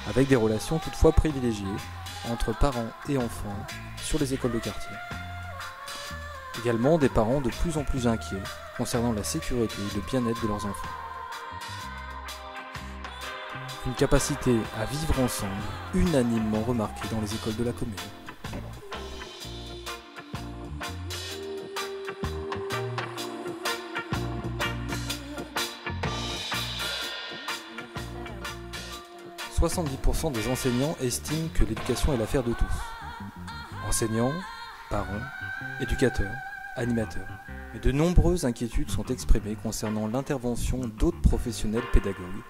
avec des relations toutefois privilégiées entre parents et enfants sur les écoles de quartier. Également des parents de plus en plus inquiets concernant la sécurité et le bien-être de leurs enfants. Une capacité à vivre ensemble unanimement remarquée dans les écoles de la commune. « 70% des enseignants estiment que l'éducation est l'affaire de tous. Enseignants, parents, éducateurs, animateurs. Mais de nombreuses inquiétudes sont exprimées concernant l'intervention d'autres professionnels pédagogues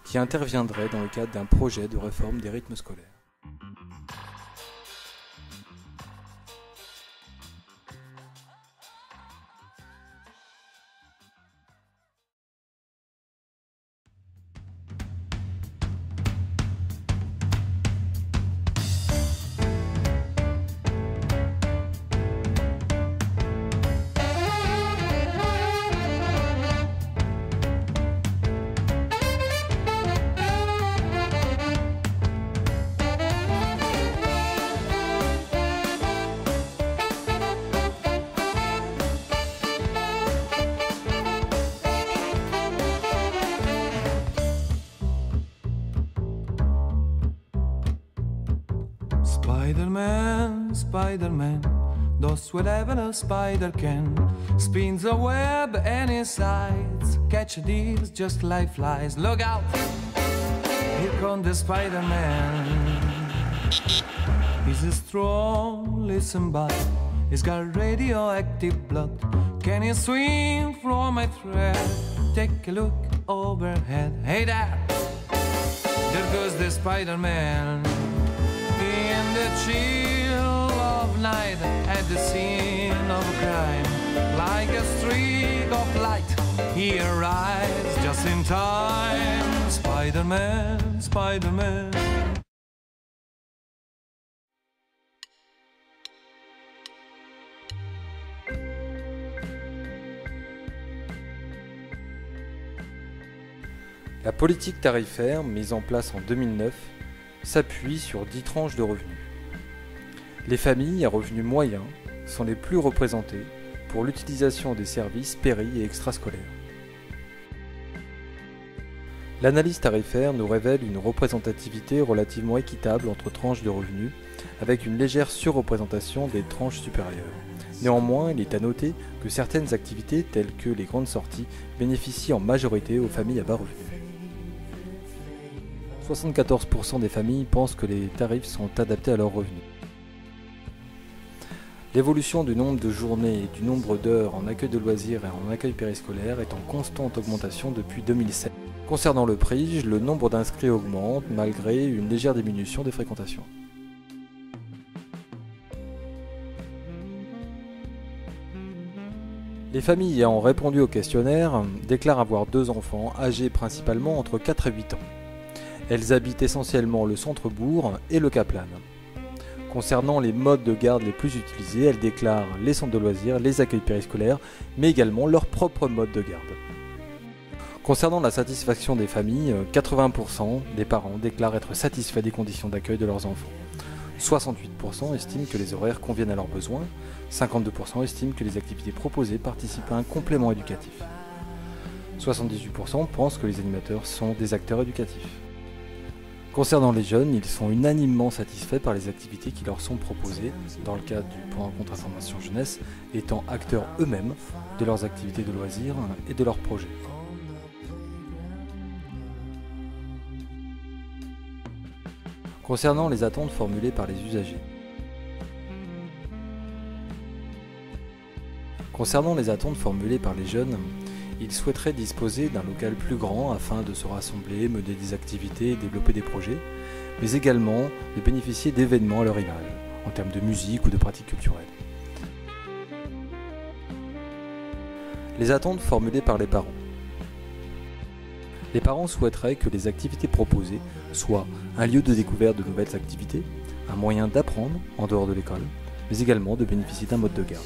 qui interviendraient dans le cadre d'un projet de réforme des rythmes scolaires. Spider-Man, Spider-Man, does whatever a spider can. Spins a web any size, catch thieves just like flies. Look out, here comes the Spider-Man. He's a strong, listen bud, he's got radioactive blood. Can he swim from my thread? Take a look overhead. Hey there, there goes the Spider-Man. In the chill of night, at the scene of a crime, like a streak of light, he arrives just in time. Spider-Man, Spider-Man. La politique tarifaire, mise en place en 2009, s'appuie sur 10 tranches de revenus. Les familles à revenus moyens sont les plus représentées pour l'utilisation des services péri- et extrascolaires. L'analyse tarifaire nous révèle une représentativité relativement équitable entre tranches de revenus, avec une légère surreprésentation des tranches supérieures. Néanmoins, il est à noter que certaines activités, telles que les grandes sorties, bénéficient en majorité aux familles à bas revenus. 74% des familles pensent que les tarifs sont adaptés à leurs revenus. L'évolution du nombre de journées et du nombre d'heures en accueil de loisirs et en accueil périscolaire est en constante augmentation depuis 2007. Concernant le prix, le nombre d'inscrits augmente malgré une légère diminution des fréquentations. Les familles ayant répondu au questionnaire déclarent avoir 2 enfants âgés principalement entre 4 et 8 ans. Elles habitent essentiellement le centre-bourg et le Kaplan. Concernant les modes de garde les plus utilisés, elle déclare les centres de loisirs, les accueils périscolaires, mais également leur propre mode de garde. Concernant la satisfaction des familles, 80% des parents déclarent être satisfaits des conditions d'accueil de leurs enfants. 68% estiment que les horaires conviennent à leurs besoins, 52% estiment que les activités proposées participent à un complément éducatif. 78% pensent que les animateurs sont des acteurs éducatifs. Concernant les jeunes, ils sont unanimement satisfaits par les activités qui leur sont proposées, dans le cadre du point de rencontre information jeunesse, étant acteurs eux-mêmes de leurs activités de loisirs et de leurs projets. Concernant les attentes formulées par les usagers. Concernant les attentes formulées par les jeunes, ils souhaiteraient disposer d'un local plus grand afin de se rassembler, mener des activités et développer des projets, mais également de bénéficier d'événements à leur image, en termes de musique ou de pratiques culturelles. Les attentes formulées par les parents. Les parents souhaiteraient que les activités proposées soient un lieu de découverte de nouvelles activités, un moyen d'apprendre en dehors de l'école, mais également de bénéficier d'un mode de garde.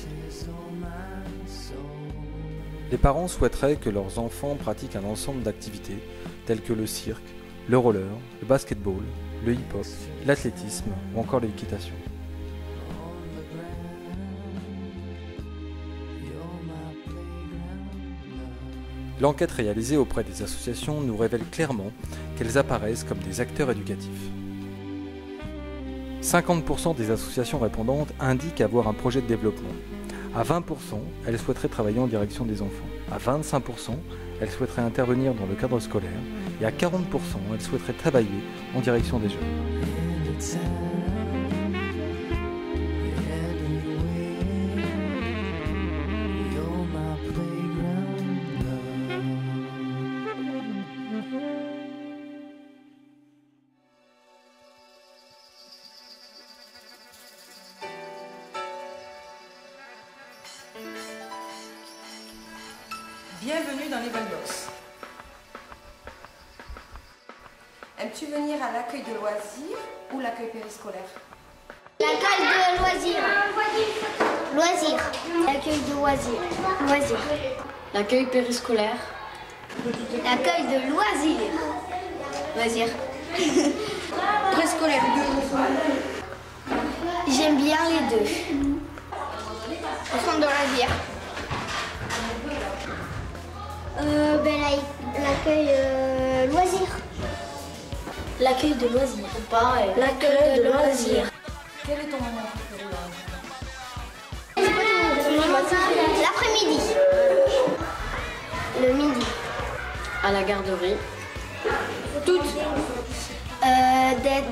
Les parents souhaiteraient que leurs enfants pratiquent un ensemble d'activités telles que le cirque, le roller, le basketball, le hip-hop, l'athlétisme ou encore l'équitation. L'enquête réalisée auprès des associations nous révèle clairement qu'elles apparaissent comme des acteurs éducatifs. 50% des associations répondantes indiquent avoir un projet de développement. À 20%, elles souhaiteraient travailler en direction des enfants. À 25%, elles souhaiteraient intervenir dans le cadre scolaire. Et à 40%, elles souhaiteraient travailler en direction des jeunes. Bienvenue dans les Valbox. Aimes-tu venir à l'accueil de loisirs ou l'accueil périscolaire? L'accueil de loisirs. Loisirs. L'accueil de loisirs. Loisirs. L'accueil périscolaire. L'accueil de loisirs. Loisirs. Préscolaire. J'aime bien les deux. Au centre de loisirs. L'accueil loisirs. L'accueil de loisirs. Pareil. L'accueil de loisirs. Quel est ton moment préféré? L'après-midi. Le midi. À la garderie. Toutes.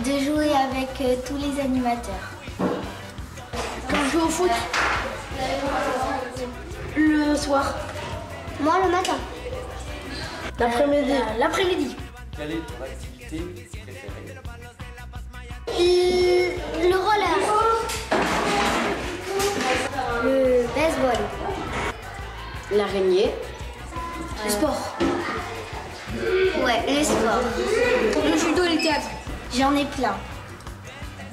De jouer avec tous les animateurs. Quand je joue au foot. Le soir. Moi le matin. L'après-midi. L'après-midi. Quelle est ton activité préférée? Le roller. Le baseball. L'araignée. Le sport. Ouais, le sport. Le judo et le théâtre. J'en ai plein.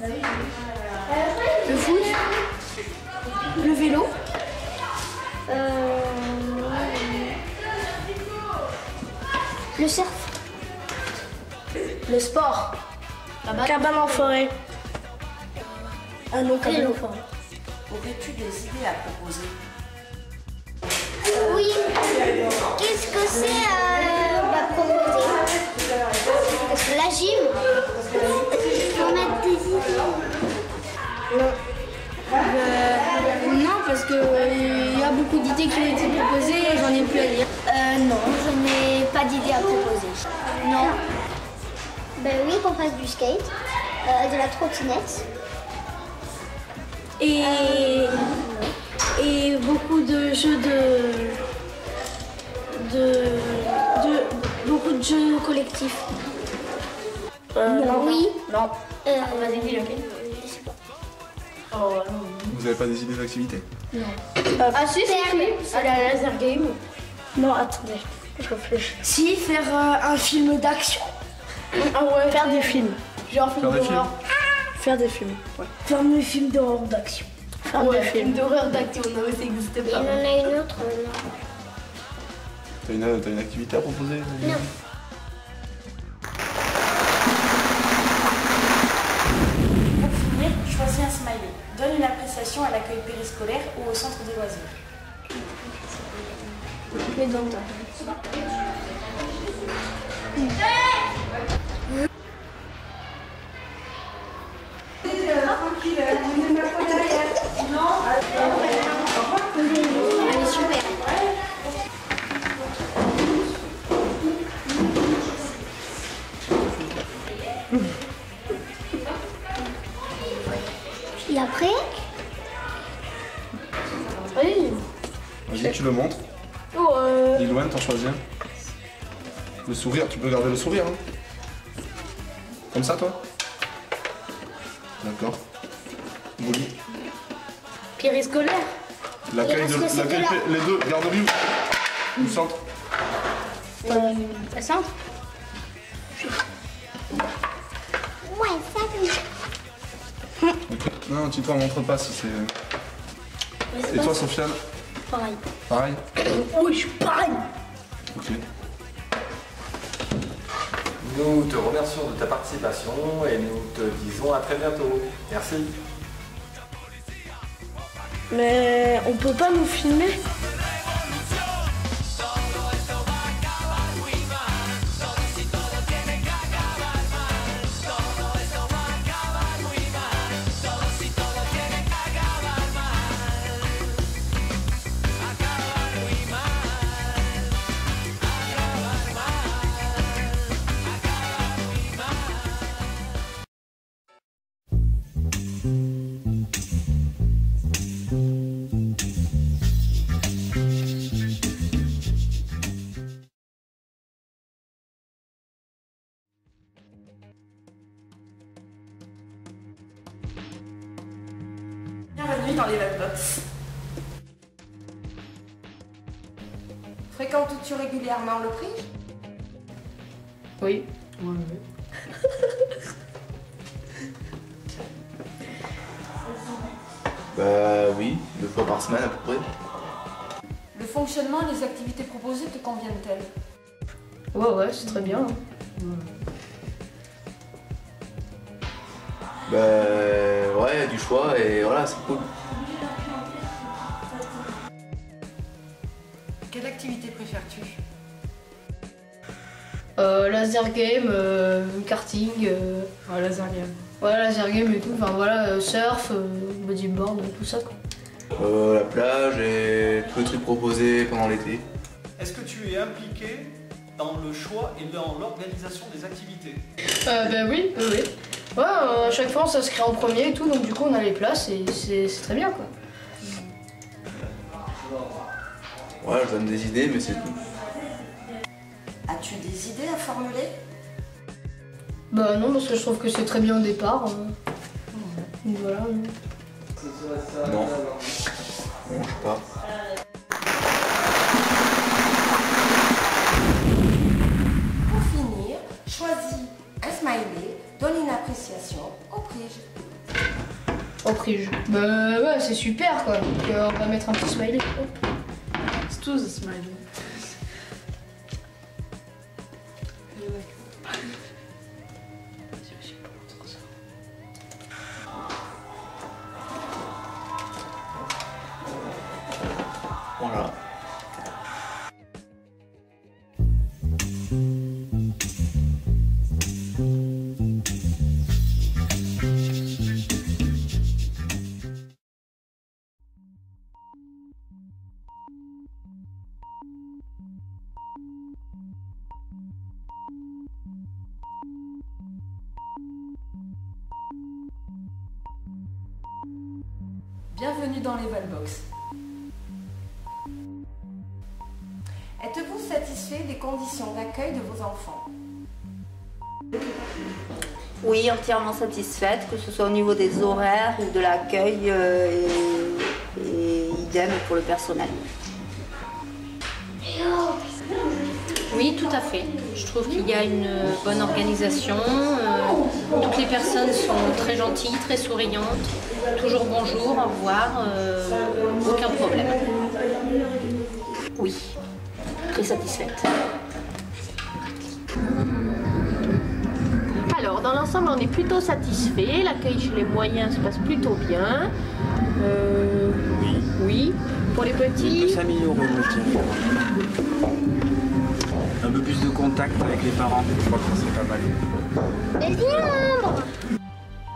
Le foot. Le vélo. Le surf. Le sport. Cabane en forêt. Non, cabane en forêt. Aurais-tu des idées à proposer? Oui. Qu'est-ce que c'est à proposer? La gym. Faut mettre des idées. Non, parce qu'il y a beaucoup d'idées qui ont été proposées et j'en ai plus à dire. Non, je n'ai pas d'idée à proposer. Non. Ben oui, qu'on fasse du skate, de la trottinette. Et beaucoup de jeux beaucoup de jeux collectifs. Non. Oui. Non. Vas-y, dis-le. Oh, non. Vous n'avez pas des idées d'activité? Non. Ah si, c'est la laser game. Non, attendez, je réfléchis. Si, faire un film d'action. Ah ouais. Faire des films. Genre film d'horreur. Faire des films. Ouais. Faire des films d'horreur d'action. Faire des films d'horreur d'action, non mais ça n'existe Il y pas. en a une autre, non. T'as une activité à proposer? Non. Pour finir, choisis un smiley. Donne une appréciation à l'accueil périscolaire ou au centre des loisirs. Les dents. Allez, super. Et après? Oui. Vas-y, tu le montres. Lilouane, t'en choisis un. Le sourire, tu peux garder le sourire. Hein. Comme ça, toi? D'accord. Molly. Périscolaire. L'accueil les deux, garderie ou centre? Le centre. Ouais, ça oui. Ok. Non, tu t'en montres pas si c'est... Et toi, Sofiane? Pareil. Pareil? Oui, je suis pareil. Ok. Nous te remercions de ta participation et nous te disons à très bientôt. Merci. Mais on peut pas nous filmer? Bienvenue dans les Valbox. Fréquentes-tu régulièrement le prix? Oui. Bah oui, 2 fois par semaine à peu près. Le fonctionnement et les activités proposées te conviennent-elles? Ouais, c'est très bien. Bah ouais, du choix et voilà, c'est cool. Quelle activité préfères-tu? Laser game, karting. Laser game. Ouais, laser game et tout. Enfin voilà, surf, bodyboard, tout ça quoi. La plage et tous les trucs proposés pendant l'été. Est-ce que tu es impliqué dans le choix et dans l'organisation des activités? Ben oui, oui. Ouais, à chaque fois on s'inscrit en premier et tout, donc du coup on a les places et c'est très bien quoi. Ouais, je donne des idées, mais c'est tout. As-tu des idées à formuler? Bah non, parce que je trouve que c'est très bien au départ. Donc voilà. Non. Bon, je sais pas. Pour finir, choisis un smiley, donne une appréciation au prix. Au prix. Bah ouais, c'est super quoi. Donc, on va mettre un petit smiley. Hop. C'est tout ce smiley. Voilà. Bienvenue dans les Valbox. Êtes-vous satisfait des conditions d'accueil de vos enfants? Oui, entièrement satisfaite, que ce soit au niveau des horaires ou de l'accueil et idem pour le personnel. Oui, tout à fait. Je trouve qu'il y a une bonne organisation. Toutes les personnes sont très gentilles, très souriantes. Toujours bonjour, au revoir, aucun problème. Oui, très satisfaite. Alors, dans l'ensemble, on est plutôt satisfait. L'accueil chez les moyens se passe plutôt bien. Oui. Pour les petits... On peut s'améliorer, je dirais. Un peu plus de contact avec les parents, je crois que c'est pas mal.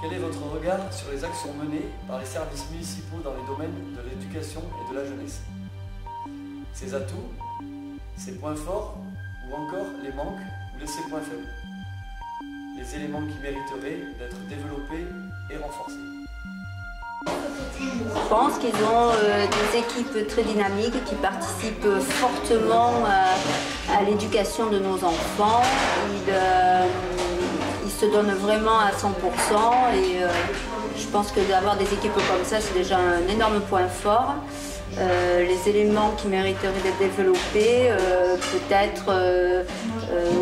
Quel est votre regard sur les actions menées par les services municipaux dans les domaines de l'éducation et de la jeunesse? Ses atouts, ses points forts, ou encore les manques ou ses points faibles? Les éléments qui mériteraient d'être développés et renforcés. Je pense qu'ils ont des équipes très dynamiques qui participent fortement à l'éducation de nos enfants. Ils se donnent vraiment à 100% et je pense que d'avoir des équipes comme ça, c'est déjà un énorme point fort. Les éléments qui mériteraient d'être développés, peut-être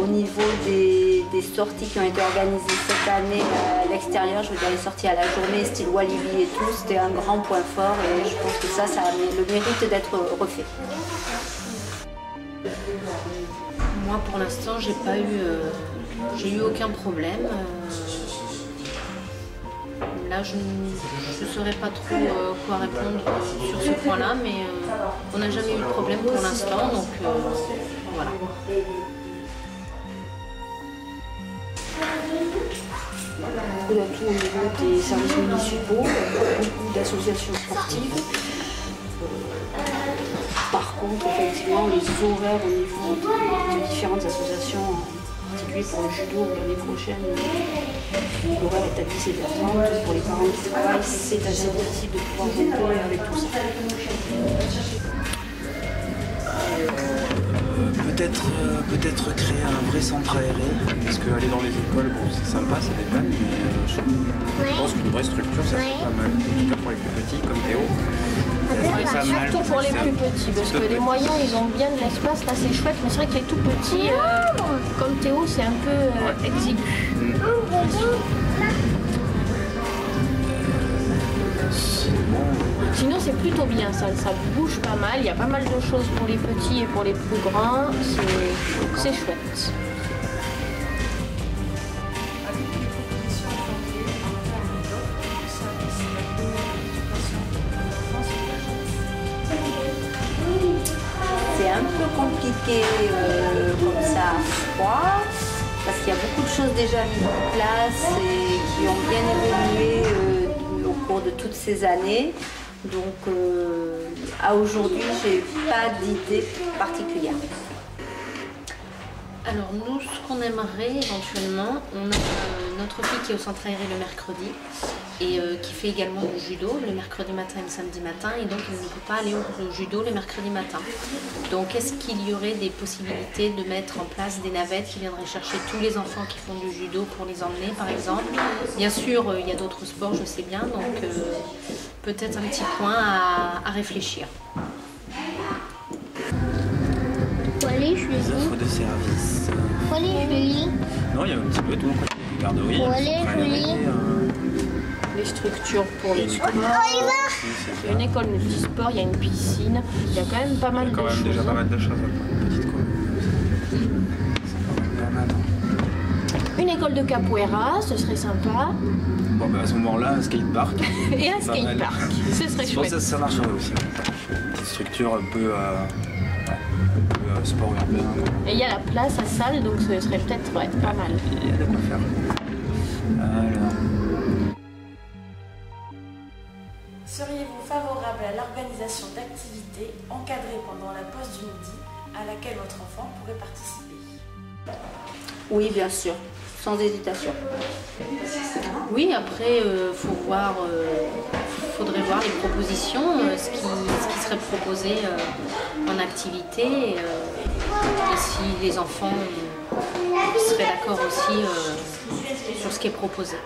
au niveau des sorties qui ont été organisées cette année à l'extérieur, je veux dire les sorties à la journée, style Walibi et tout, c'était un grand point fort et je pense que ça a le mérite d'être refait. Moi pour l'instant j'ai eu aucun problème. Là, je ne saurais pas trop quoi répondre sur ce point-là, mais on n'a jamais eu de problème pour l'instant, donc voilà. Beaucoup d'atouts au niveau des services municipaux, beaucoup d'associations sportives. Par contre, effectivement, les horaires au niveau de différentes associations, en particulier pour le judo, l'année prochaine, l'horaire est à 17h30. Pour les parents qui travaillent, c'est assez difficile de pouvoir jongler avec tout ça. Peut-être créer un vrai centre aéré, parce qu'aller dans les écoles, bon, c'est sympa, ça dépanne, mais je pense qu'une vraie structure, ça serait pas mal. En tout cas pour les plus petits, comme Théo. Surtout pour les plus petits, parce que les moyens, ils ont bien de l'espace, là c'est chouette, mais c'est vrai que les tout petits, comme Théo, c'est un peu exigu. Sinon c'est plutôt bien, ça bouge pas mal, il y a pas mal de choses pour les petits et pour les plus grands, c'est chouette. C'est un peu compliqué comme ça à froid, parce qu'il y a beaucoup de choses déjà mises en place et qui ont bien évolué au cours de toutes ces années. Donc à aujourd'hui, j'ai pas d'idée particulière. Alors nous, ce qu'on aimerait éventuellement, on a notre fille qui est au centre aéré le mercredi et qui fait également du judo le mercredi matin et le samedi matin, et donc elle ne peut pas aller au judo le mercredi matin. Donc est-ce qu'il y aurait des possibilités de mettre en place des navettes qui viendraient chercher tous les enfants qui font du judo pour les emmener par exemple? Bien sûr, il y a d'autres sports, je sais bien, donc peut-être un petit point à réfléchir. Allez, je les offres de service. Allez, Julie. Non, il y a un petit peu tout. Une garderie, les structures pour le sport. Il y a une école multisport, il y a une piscine. Il y a quand même pas mal de choses. Il y a quand même déjà pas mal de choses pour une petite commune. C'est pas mal. Une école de capoeira, ce serait sympa. Bon, ben à ce moment-là, un skatepark. Et un skatepark, ce serait chouette. Je pense que ça marcherait aussi. Une petite structure un peu sport urbain. Et il y a la place à salle, donc ce serait peut-être pas mal. Il y a de quoi faire. Alors. Seriez-vous favorable à l'organisation d'activités encadrées pendant la pause du midi à laquelle votre enfant pourrait participer? Oui, bien sûr, sans hésitation. Oui, après, faudrait voir les propositions, ce qui serait proposé en activité, et si les enfants seraient d'accord aussi sur ce qui est proposé.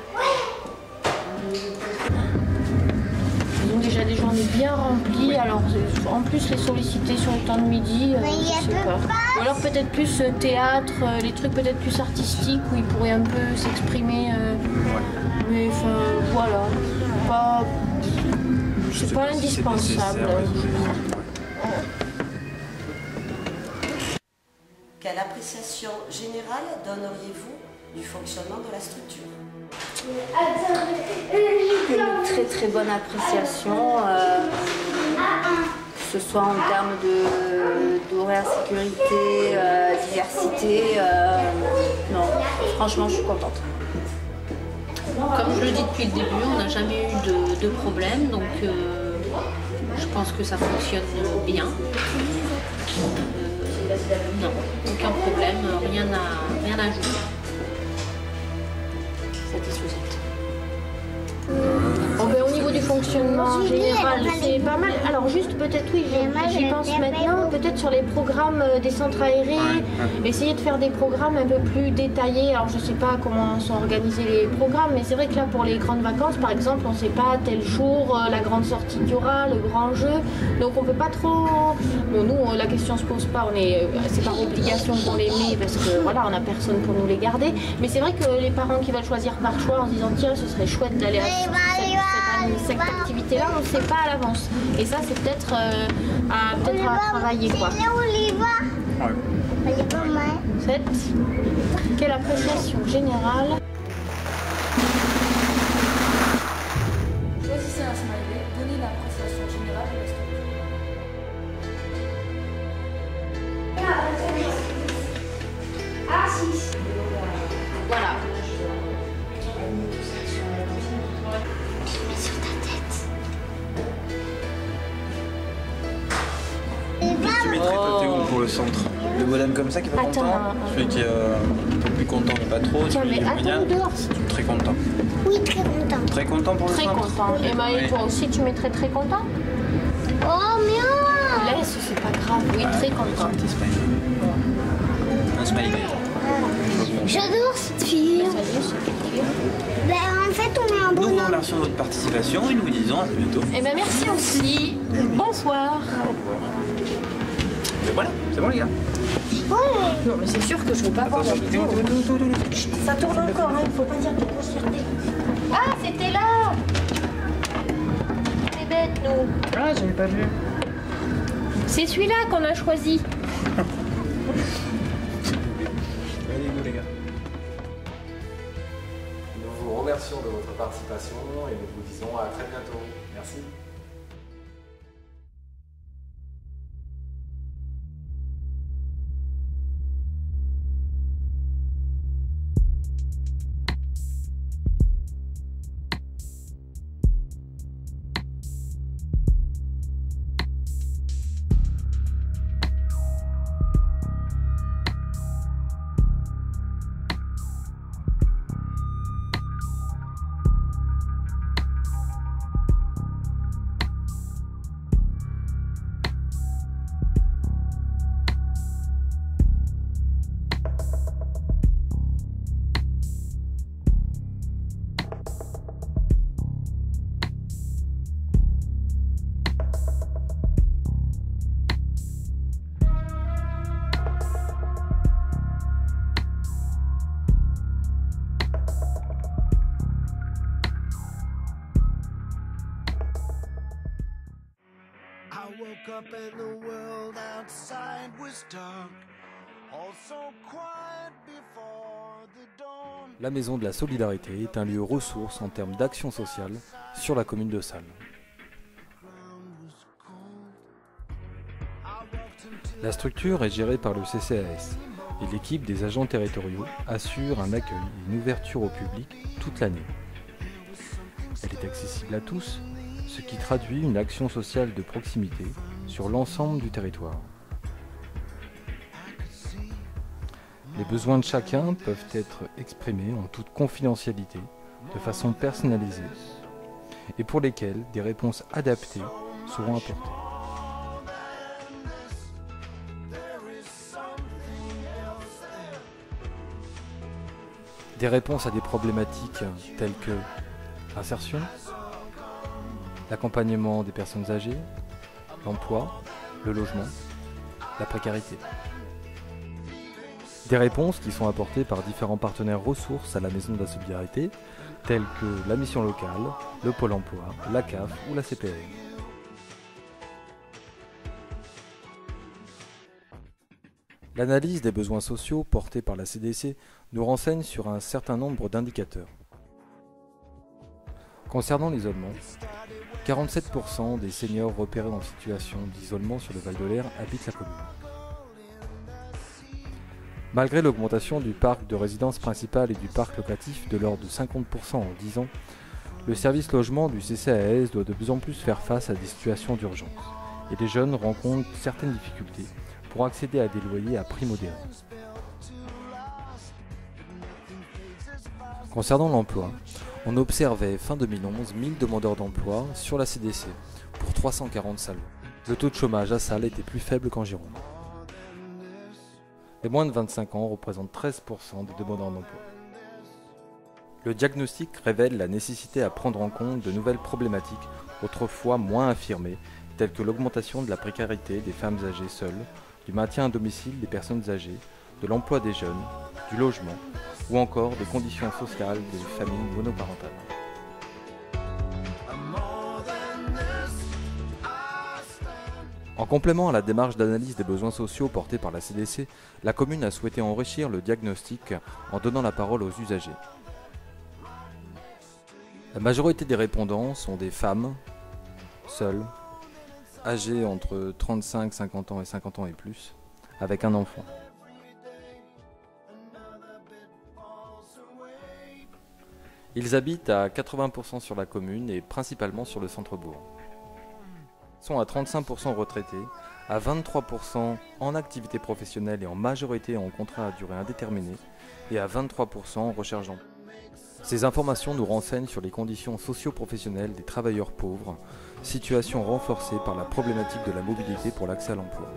Ils ont déjà déjà des journées bien remplies. Alors en plus les solliciter sur le temps de midi, je sais pas. Ou alors peut-être plus théâtre, les trucs peut-être plus artistiques où ils pourraient un peu s'exprimer. Mais enfin voilà, c'est pas indispensable. Quelle appréciation générale donneriez-vous du fonctionnement de la structure? Une très très bonne appréciation, que ce soit en termes d'horaire, sécurité, diversité. Non, franchement, je suis contente. Comme je le dis depuis le début, on n'a jamais eu de problème, donc je pense que ça fonctionne bien. Non, aucun problème, rien à ajouter. Satisfaisante. Au niveau du fonctionnement général, c'est pas mal. Alors juste peut-être oui, j'y pense maintenant, peut-être sur les programmes des centres aérés, essayer de faire des programmes un peu plus détaillés. Alors je sais pas comment sont organisés les programmes, mais c'est vrai que là pour les grandes vacances par exemple, on sait pas tel jour la grande sortie qu'il y aura, le grand jeu, donc on peut pas trop. Bon nous la question se pose pas, c'est par obligation qu'on les met parce que voilà on a personne pour nous les garder. Mais c'est vrai que les parents qui veulent choisir par choix en se disant tiens ce serait chouette d'aller à cette activité-là, on ne sait pas à l'avance. Et ça, c'est peut-être à travailler, quoi. Quelle appréciation générale? Choisissez un smiley, donnez l'appréciation générale de la structure. Ah, 6. Voilà. Tu mettrais toi Théo pour le centre? Le bonhomme comme ça qui est pas content? Celui qui est un peu plus content mais pas trop? Tiens, mais attends dehors. Très content. Oui, très content. Très content pour le centre? Très content. Et Maë, toi aussi tu mettrais très content? Oh, mieux. Laisse, c'est pas grave. Oui, très content. Un smiley. J'adore cette fille. Ben, en fait, on est un Nous vous bonhomme. remercions de votre participation et nous vous disons à très bientôt. Eh ben merci aussi. Bonsoir. Et voilà, c'est bon les gars. Non mais c'est sûr que je veux pas voir la vidéo. Ça tourne encore, hein, il faut pas dire de grossièreté. Ah, c'était là. C'est bête, nous. Ah, j'avais pas vu. C'est celui-là qu'on a choisi. Allez, vous les gars. Nous vous remercions de votre participation et nous vous disons à très bientôt. Merci. woke up and the world outside was dark. All so quiet before the dawn. La Maison de la Solidarité est un lieu ressource en termes d'action sociale sur la commune de Salles. La structure est gérée par le CCAS et l'équipe des agents territoriaux assure un accueil et une ouverture au public toute l'année. Elle est accessible à tous, ce qui traduit une action sociale de proximité sur l'ensemble du territoire. Les besoins de chacun peuvent être exprimés en toute confidentialité, de façon personnalisée, et pour lesquels des réponses adaptées seront apportées. Des réponses à des problématiques telles que insertion, l'accompagnement des personnes âgées, l'emploi, le logement, la précarité. Des réponses qui sont apportées par différents partenaires ressources à la Maison de la Solidarité, tels que la mission locale, le Pôle emploi, la CAF ou la CPR. L'analyse des besoins sociaux portée par la CDC nous renseigne sur un certain nombre d'indicateurs. Concernant l'isolement, 47% des seniors repérés en situation d'isolement sur le Val de l'Air habitent la commune. Malgré l'augmentation du parc de résidences principales et du parc locatif de l'ordre de 50% en 10 ans, le service logement du CCAS doit de plus en plus faire face à des situations d'urgence, et les jeunes rencontrent certaines difficultés pour accéder à des loyers à prix modérés. Concernant l'emploi, on observait fin 2011 1000 demandeurs d'emploi sur la CDC pour 340 salons. Le taux de chômage à Salles était plus faible qu'en Gironde. Les moins de 25 ans représentent 13% des demandeurs d'emploi. Le diagnostic révèle la nécessité à prendre en compte de nouvelles problématiques autrefois moins affirmées, telles que l'augmentation de la précarité des femmes âgées seules, du maintien à domicile des personnes âgées, de l'emploi des jeunes, du logement, ou encore des conditions sociales des familles monoparentales. En complément à la démarche d'analyse des besoins sociaux portée par la CDC, la commune a souhaité enrichir le diagnostic en donnant la parole aux usagers. La majorité des répondants sont des femmes, seules, âgées entre 35, 50 ans et 50 ans et plus, avec un enfant. Ils habitent à 80% sur la commune et principalement sur le centre-bourg. Ils sont à 35% retraités, à 23% en activité professionnelle et en majorité en contrat à durée indéterminée et à 23% en recherche d'emploi. Ces informations nous renseignent sur les conditions socio-professionnelles des travailleurs pauvres, situation renforcée par la problématique de la mobilité pour l'accès à l'emploi.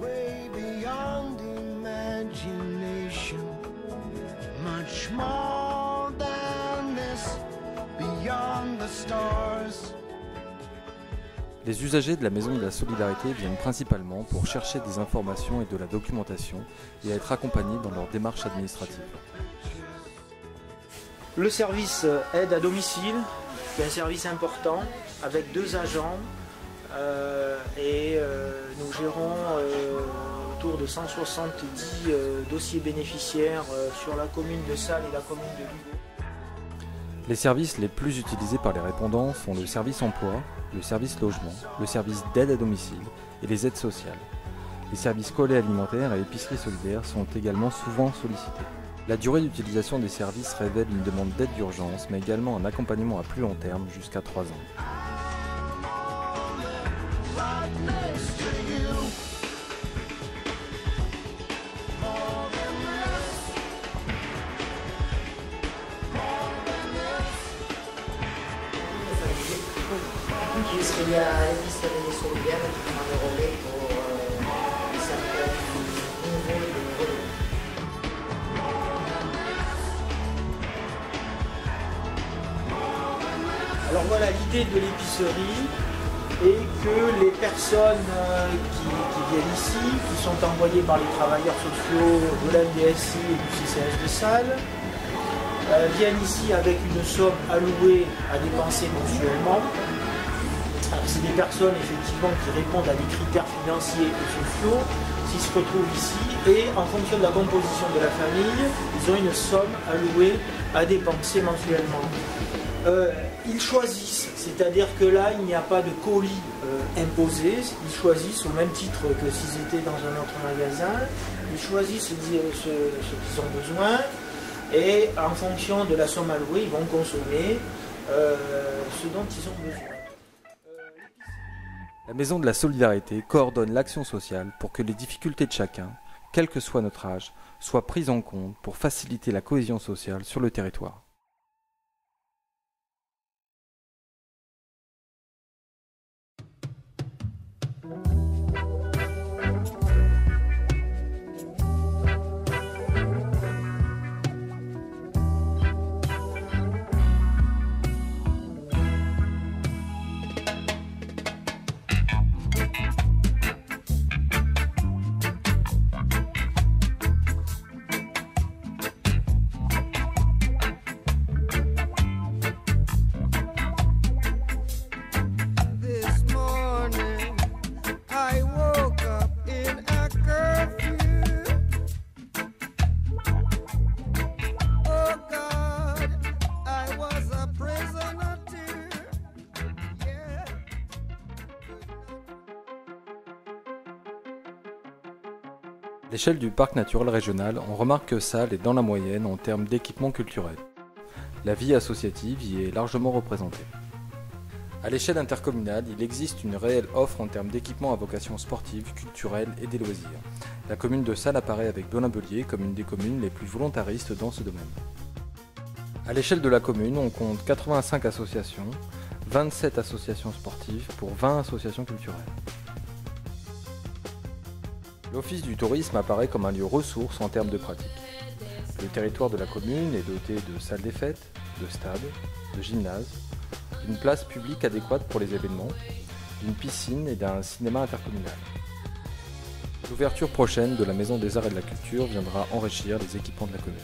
Les usagers de la Maison de la Solidarité viennent principalement pour chercher des informations et de la documentation et être accompagnés dans leur démarche administrative. Le service aide à domicile, qui est un service important, avec 2 agents nous gérons autour de 170 dossiers bénéficiaires sur la commune de Salles et la commune de Lugo. Les services les plus utilisés par les répondants sont le service emploi, le service logement, le service d'aide à domicile et les aides sociales. Les services collés alimentaires et épiceries solidaires sont également souvent sollicités. La durée d'utilisation des services révèle une demande d'aide d'urgence, mais également un accompagnement à plus long terme jusqu'à 3 ans. Il y a l'épicerie solidaire qui prend le relais pour certains nouveaux et de nouveaux. Alors voilà, l'idée de l'épicerie est que les personnes qui viennent ici, qui sont envoyées par les travailleurs sociaux de la MDSI et du CCAS de Salles, viennent ici avec une somme allouée à dépenser mensuellement. Alors c'est des personnes effectivement qui répondent à des critères financiers et sociaux, qui se retrouvent ici et en fonction de la composition de la famille, ils ont une somme allouée à dépenser mensuellement. Ils choisissent, c'est-à-dire que là il n'y a pas de colis imposé, ils choisissent au même titre que s'ils étaient dans un autre magasin, ils choisissent ce qu'ils ont besoin et en fonction de la somme allouée ils vont consommer ce dont ils ont besoin. La Maison de la Solidarité coordonne l'action sociale pour que les difficultés de chacun, quel que soit notre âge, soient prises en compte pour faciliter la cohésion sociale sur le territoire. l'échelle du parc naturel régional, on remarque que Salles est dans la moyenne en termes d'équipement culturel. La vie associative y est largement représentée. À l'échelle intercommunale, il existe une réelle offre en termes d'équipements à vocation sportive, culturelle et des loisirs. La commune de Salles apparaît avec Dolin-Bellier comme une des communes les plus volontaristes dans ce domaine. À l'échelle de la commune, on compte 85 associations, 27 associations sportives pour 20 associations culturelles. L'Office du tourisme apparaît comme un lieu ressource en termes de pratique. Le territoire de la commune est doté de salles des fêtes, de stades, de gymnases, d'une place publique adéquate pour les événements, d'une piscine et d'un cinéma intercommunal. L'ouverture prochaine de la Maison des Arts et de la Culture viendra enrichir les équipements de la commune.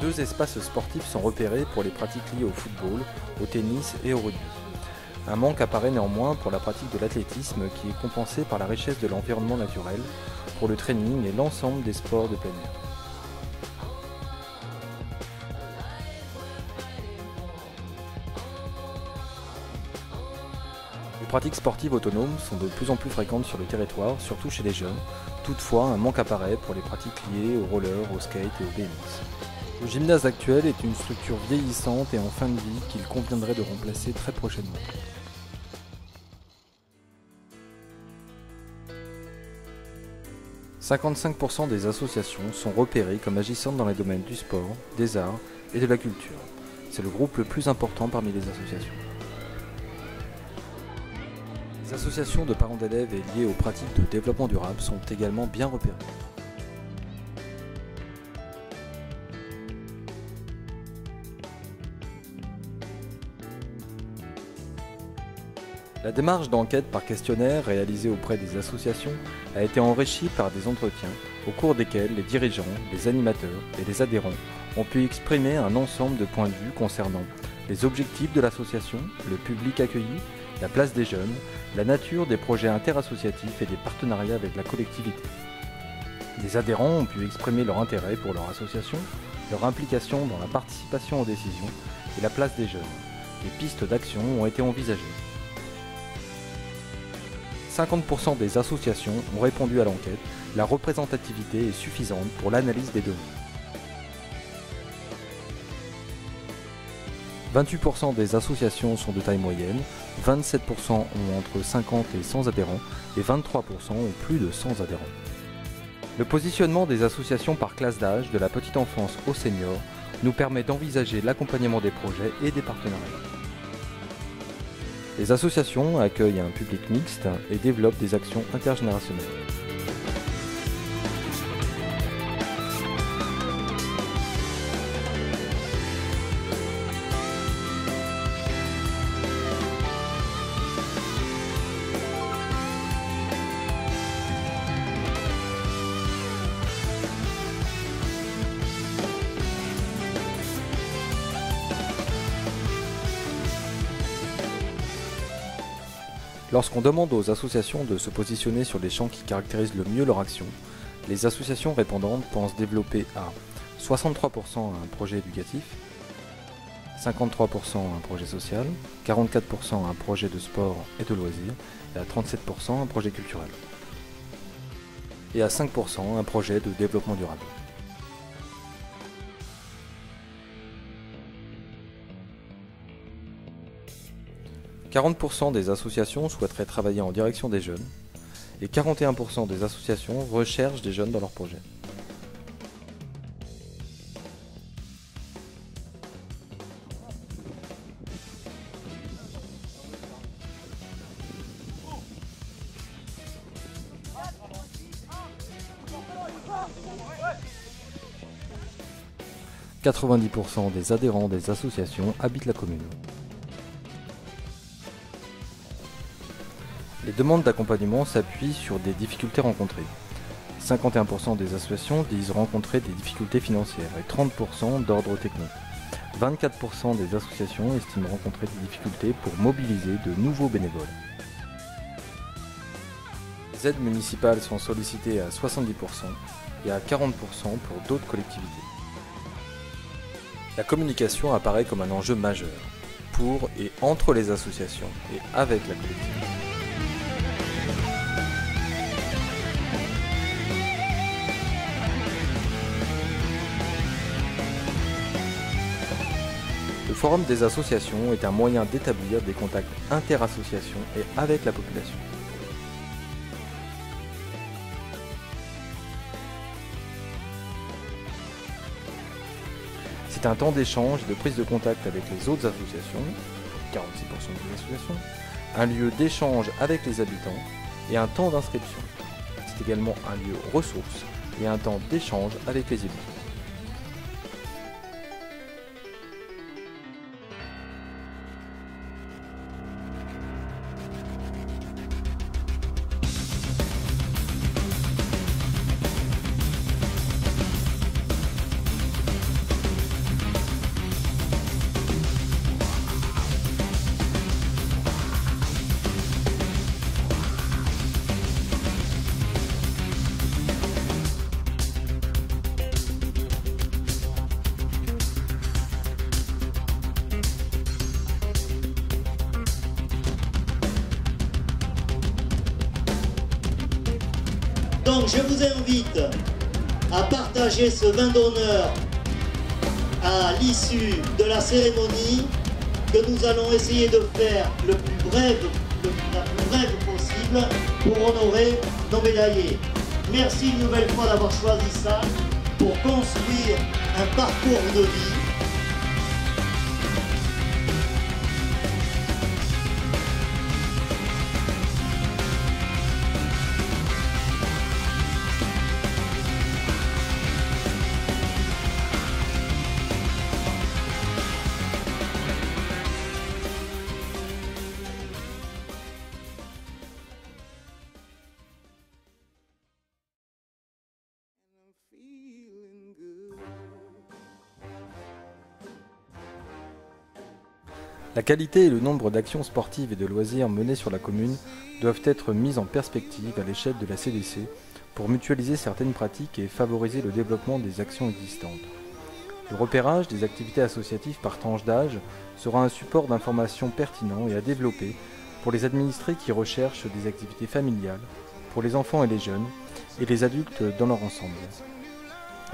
Deux espaces sportifs sont repérés pour les pratiques liées au football, au tennis et au rugby. Un manque apparaît néanmoins pour la pratique de l'athlétisme qui est compensé par la richesse de l'environnement naturel, pour le training et l'ensemble des sports de plein air. Les pratiques sportives autonomes sont de plus en plus fréquentes sur le territoire, surtout chez les jeunes. Toutefois, un manque apparaît pour les pratiques liées au roller, au skate et au BMX. Le gymnase actuel est une structure vieillissante et en fin de vie qu'il conviendrait de remplacer très prochainement. « 55% des associations sont repérées comme agissantes dans les domaines du sport, des arts et de la culture. C'est le groupe le plus important parmi les associations. Les associations de parents d'élèves et liées aux pratiques de développement durable sont également bien repérées. La démarche d'enquête par questionnaire réalisée auprès des associations a été enrichie par des entretiens au cours desquels les dirigeants, les animateurs et les adhérents ont pu exprimer un ensemble de points de vue concernant les objectifs de l'association, le public accueilli, la place des jeunes, la nature des projets interassociatifs et des partenariats avec la collectivité. Les adhérents ont pu exprimer leur intérêt pour leur association, leur implication dans la participation aux décisions et la place des jeunes. Des pistes d'action ont été envisagées. 50% des associations ont répondu à l'enquête, la représentativité est suffisante pour l'analyse des données. 28% des associations sont de taille moyenne, 27% ont entre 50 et 100 adhérents et 23% ont plus de 100 adhérents. Le positionnement des associations par classe d'âge, de la petite enfance au senior, nous permet d'envisager l'accompagnement des projets et des partenariats. Les associations accueillent un public mixte et développent des actions intergénérationnelles. Lorsqu'on demande aux associations de se positionner sur les champs qui caractérisent le mieux leur action, les associations répondantes pensent développer à 63% un projet éducatif, 53% un projet social, 44% un projet de sport et de loisirs, et à 37% un projet culturel. Et à 5% un projet de développement durable. « 40% des associations souhaiteraient travailler en direction des jeunes et 41% des associations recherchent des jeunes dans leurs projets. « 90% des adhérents des associations habitent la commune. Les demandes d'accompagnement s'appuient sur des difficultés rencontrées. 51% des associations disent rencontrer des difficultés financières et 30% d'ordre technique. 24% des associations estiment rencontrer des difficultés pour mobiliser de nouveaux bénévoles. Les aides municipales sont sollicitées à 70%, et à 40% pour d'autres collectivités. La communication apparaît comme un enjeu majeur, pour et entre les associations et avec la collectivité. Le forum des associations est un moyen d'établir des contacts inter-associations et avec la population. C'est un temps d'échange et de prise de contact avec les autres associations, 46% des associations, un lieu d'échange avec les habitants et un temps d'inscription. C'est également un lieu ressources et un temps d'échange avec les élus. Donc je vous invite à partager ce vin d'honneur à l'issue de la cérémonie que nous allons essayer de faire la plus brève possible pour honorer nos médaillés. Merci une nouvelle fois d'avoir choisi ça pour construire un parcours de vie. La qualité et le nombre d'actions sportives et de loisirs menées sur la commune doivent être mises en perspective à l'échelle de la CDC pour mutualiser certaines pratiques et favoriser le développement des actions existantes. Le repérage des activités associatives par tranche d'âge sera un support d'information pertinent et à développer pour les administrés qui recherchent des activités familiales, pour les enfants et les jeunes, et les adultes dans leur ensemble.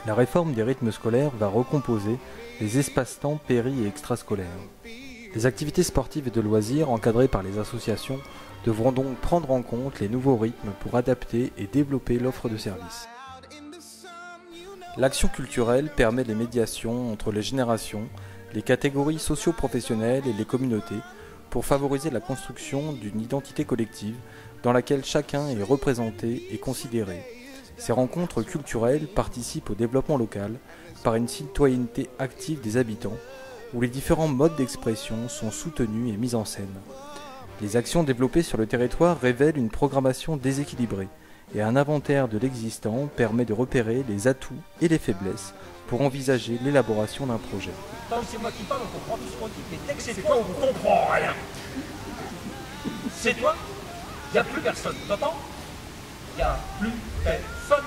La réforme des rythmes scolaires va recomposer les espaces-temps péri- et extrascolaires. Les activités sportives et de loisirs encadrées par les associations devront donc prendre en compte les nouveaux rythmes pour adapter et développer l'offre de services. L'action culturelle permet les médiations entre les générations, les catégories socio-professionnelles et les communautés pour favoriser la construction d'une identité collective dans laquelle chacun est représenté et considéré. Ces rencontres culturelles participent au développement local par une citoyenneté active des habitants où les différents modes d'expression sont soutenus et mis en scène. Les actions développées sur le territoire révèlent une programmation déséquilibrée et un inventaire de l'existant permet de repérer les atouts et les faiblesses pour envisager l'élaboration d'un projet. C'est moi qui parle, on comprend tout ce qu'on dit, mais dès que c'est toi, on ne comprend rien. C'est toi, il n'y a plus personne, t'entends? Il n'y a plus personne.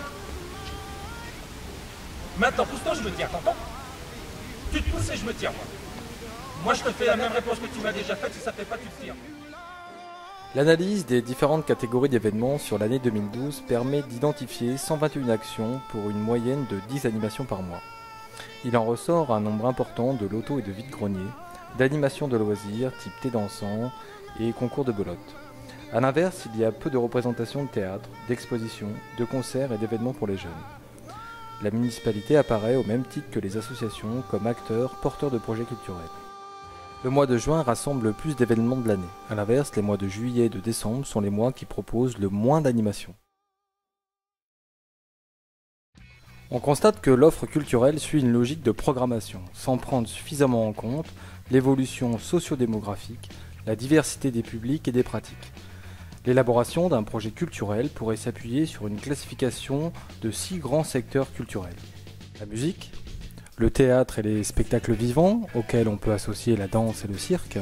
Maintenant, pousse-toi, je me tire, t'entends? Tu te pousses et je me tire, moi. Moi, je te fais la même réponse que tu m'as déjà faite, si ça ne fait pas, tu te tires. L'analyse des différentes catégories d'événements sur l'année 2012 permet d'identifier 121 actions pour une moyenne de 10 animations par mois. Il en ressort un nombre important de lotos et de vide-greniers, d'animations de loisirs type thé dansant et concours de belote. A l'inverse, il y a peu de représentations de théâtre, d'expositions, de concerts et d'événements pour les jeunes. La municipalité apparaît au même titre que les associations comme acteurs porteurs de projets culturels. Le mois de juin rassemble le plus d'événements de l'année. A l'inverse, les mois de juillet et de décembre sont les mois qui proposent le moins d'animations. On constate que l'offre culturelle suit une logique de programmation, sans prendre suffisamment en compte l'évolution socio-démographique, la diversité des publics et des pratiques. L'élaboration d'un projet culturel pourrait s'appuyer sur une classification de 6 grands secteurs culturels. La musique, le théâtre et les spectacles vivants, auxquels on peut associer la danse et le cirque,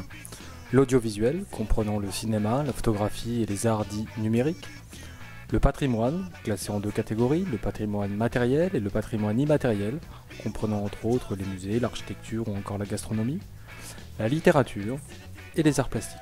l'audiovisuel, comprenant le cinéma, la photographie et les arts dits numériques, Le patrimoine, classé en 2 catégories, le patrimoine matériel et le patrimoine immatériel, comprenant entre autres les musées, l'architecture ou encore la gastronomie, la littérature et les arts plastiques.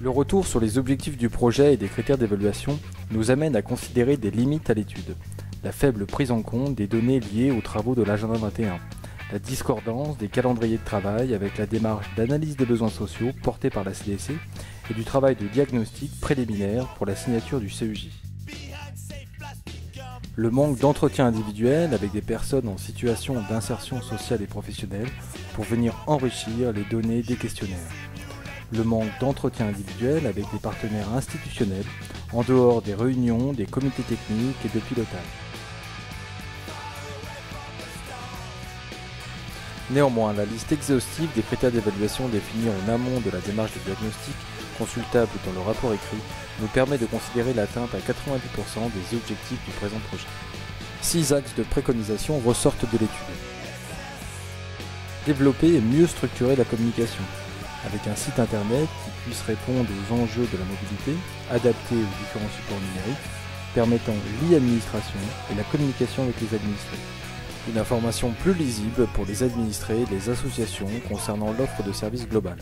Le retour sur les objectifs du projet et des critères d'évaluation nous amène à considérer des limites à l'étude. La faible prise en compte des données liées aux travaux de l'agenda 21, la discordance des calendriers de travail avec la démarche d'analyse des besoins sociaux portée par la CDC et du travail de diagnostic préliminaire pour la signature du CEJ. Le manque d'entretien individuel avec des personnes en situation d'insertion sociale et professionnelle pour venir enrichir les données des questionnaires. Le manque d'entretien individuel avec des partenaires institutionnels en dehors des réunions, des comités techniques et de pilotage. Néanmoins, la liste exhaustive des critères d'évaluation définis en amont de la démarche de diagnostic, consultable dans le rapport écrit, nous permet de considérer l'atteinte à 90% des objectifs du présent projet. 6 axes de préconisation ressortent de l'étude. Développer et mieux structurer la communication, avec un site internet qui puisse répondre aux enjeux de la mobilité, adapté aux différents supports numériques, permettant l'e-administration et la communication avec les administrés. Une information plus lisible pour les administrés et les associations concernant l'offre de services globale.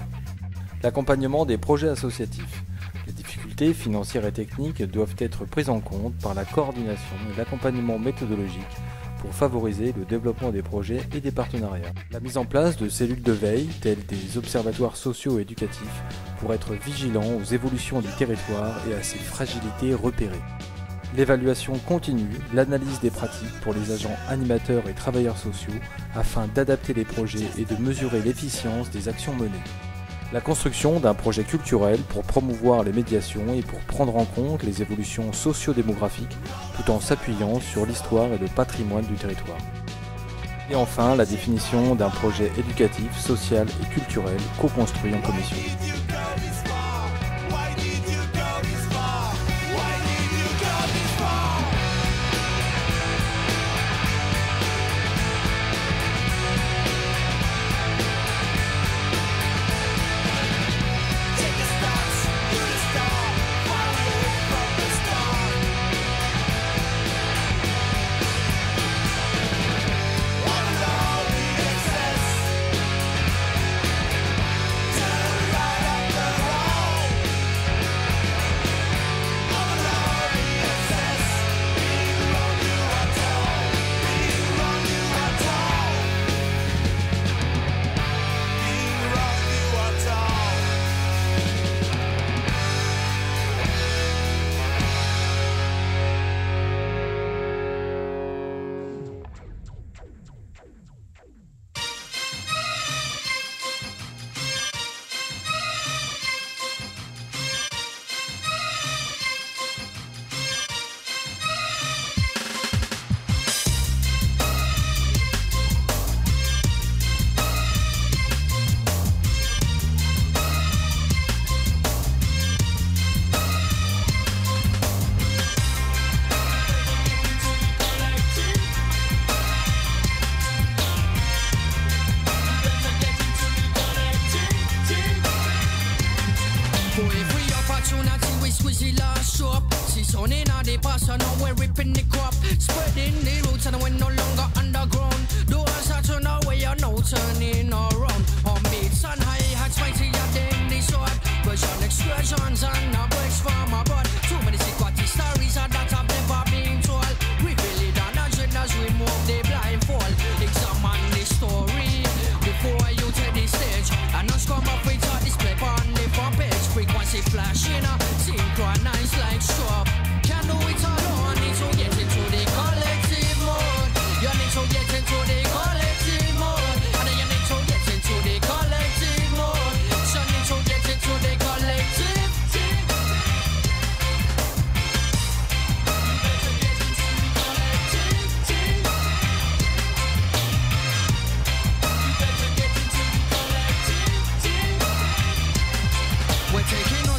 L'accompagnement des projets associatifs. Les difficultés financières et techniques doivent être prises en compte par la coordination et l'accompagnement méthodologique pour favoriser le développement des projets et des partenariats. La mise en place de cellules de veille, telles des observatoires socio-éducatifs, pour être vigilants aux évolutions du territoire et à ses fragilités repérées. L'évaluation continue, l'analyse des pratiques pour les agents animateurs et travailleurs sociaux afin d'adapter les projets et de mesurer l'efficience des actions menées. La construction d'un projet culturel pour promouvoir les médiations et pour prendre en compte les évolutions socio-démographiques tout en s'appuyant sur l'histoire et le patrimoine du territoire. Et enfin, la définition d'un projet éducatif, social et culturel co-construit en commission.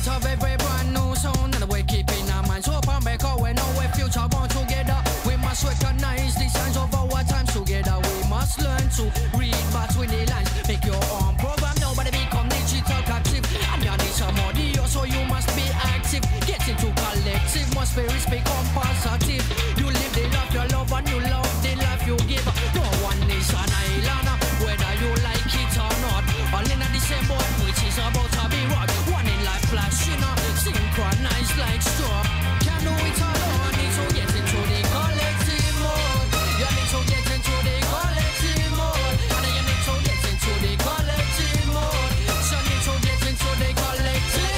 start of every brand new sound, and we're keeping our minds open because we know we future born together. We must recognize the signs of our times together. We must learn to read between the lines. Make your own program, nobody become digital captive. And you need some audio, so you must be active. Get into collective, must be become positive. You live the life you love and you love the life you give. No one is an island, whether you like it or not. All in the same boat, which is about to be rocked. One in life flashing up, synchronized like stroke. Can't do it alone, need to get into the collective mode. You need to get into the collective mode. And then you need to get into the collective mode. So you need to get into the collective.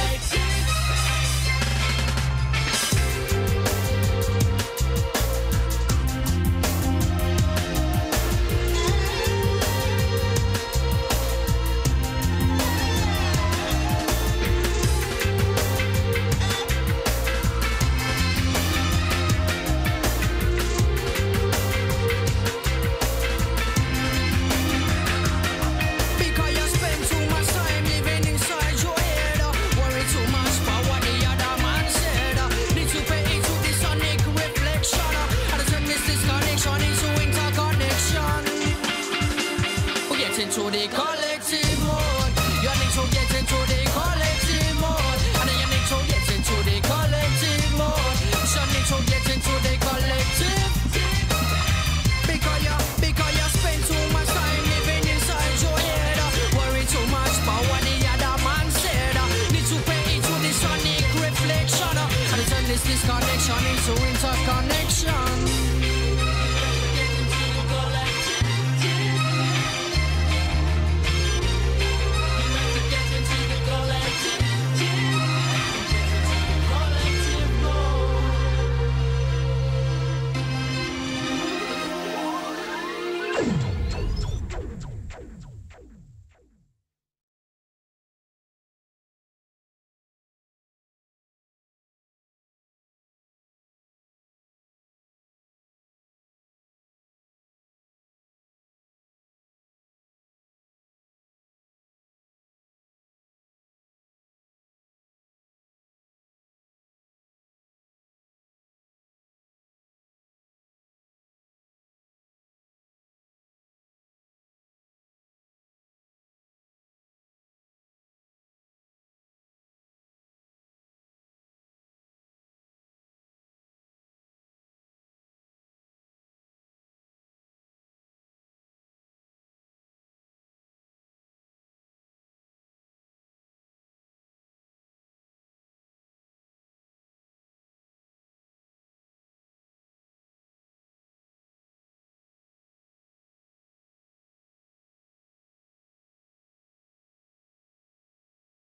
Because you spend too much time living inside your head. Worry too much about what the other man said. Need to pay into the sonic reflection. And turn this disconnection into interconnection. We get into the collective mode. You need to get into the collective mode. And then you need to get into the collective mode. So you need to get into the collective. Because you spend too much time living inside your head. Worry too much about what the other man said. Need to pay into the sonic reflection. And turn this disconnection into interconnection.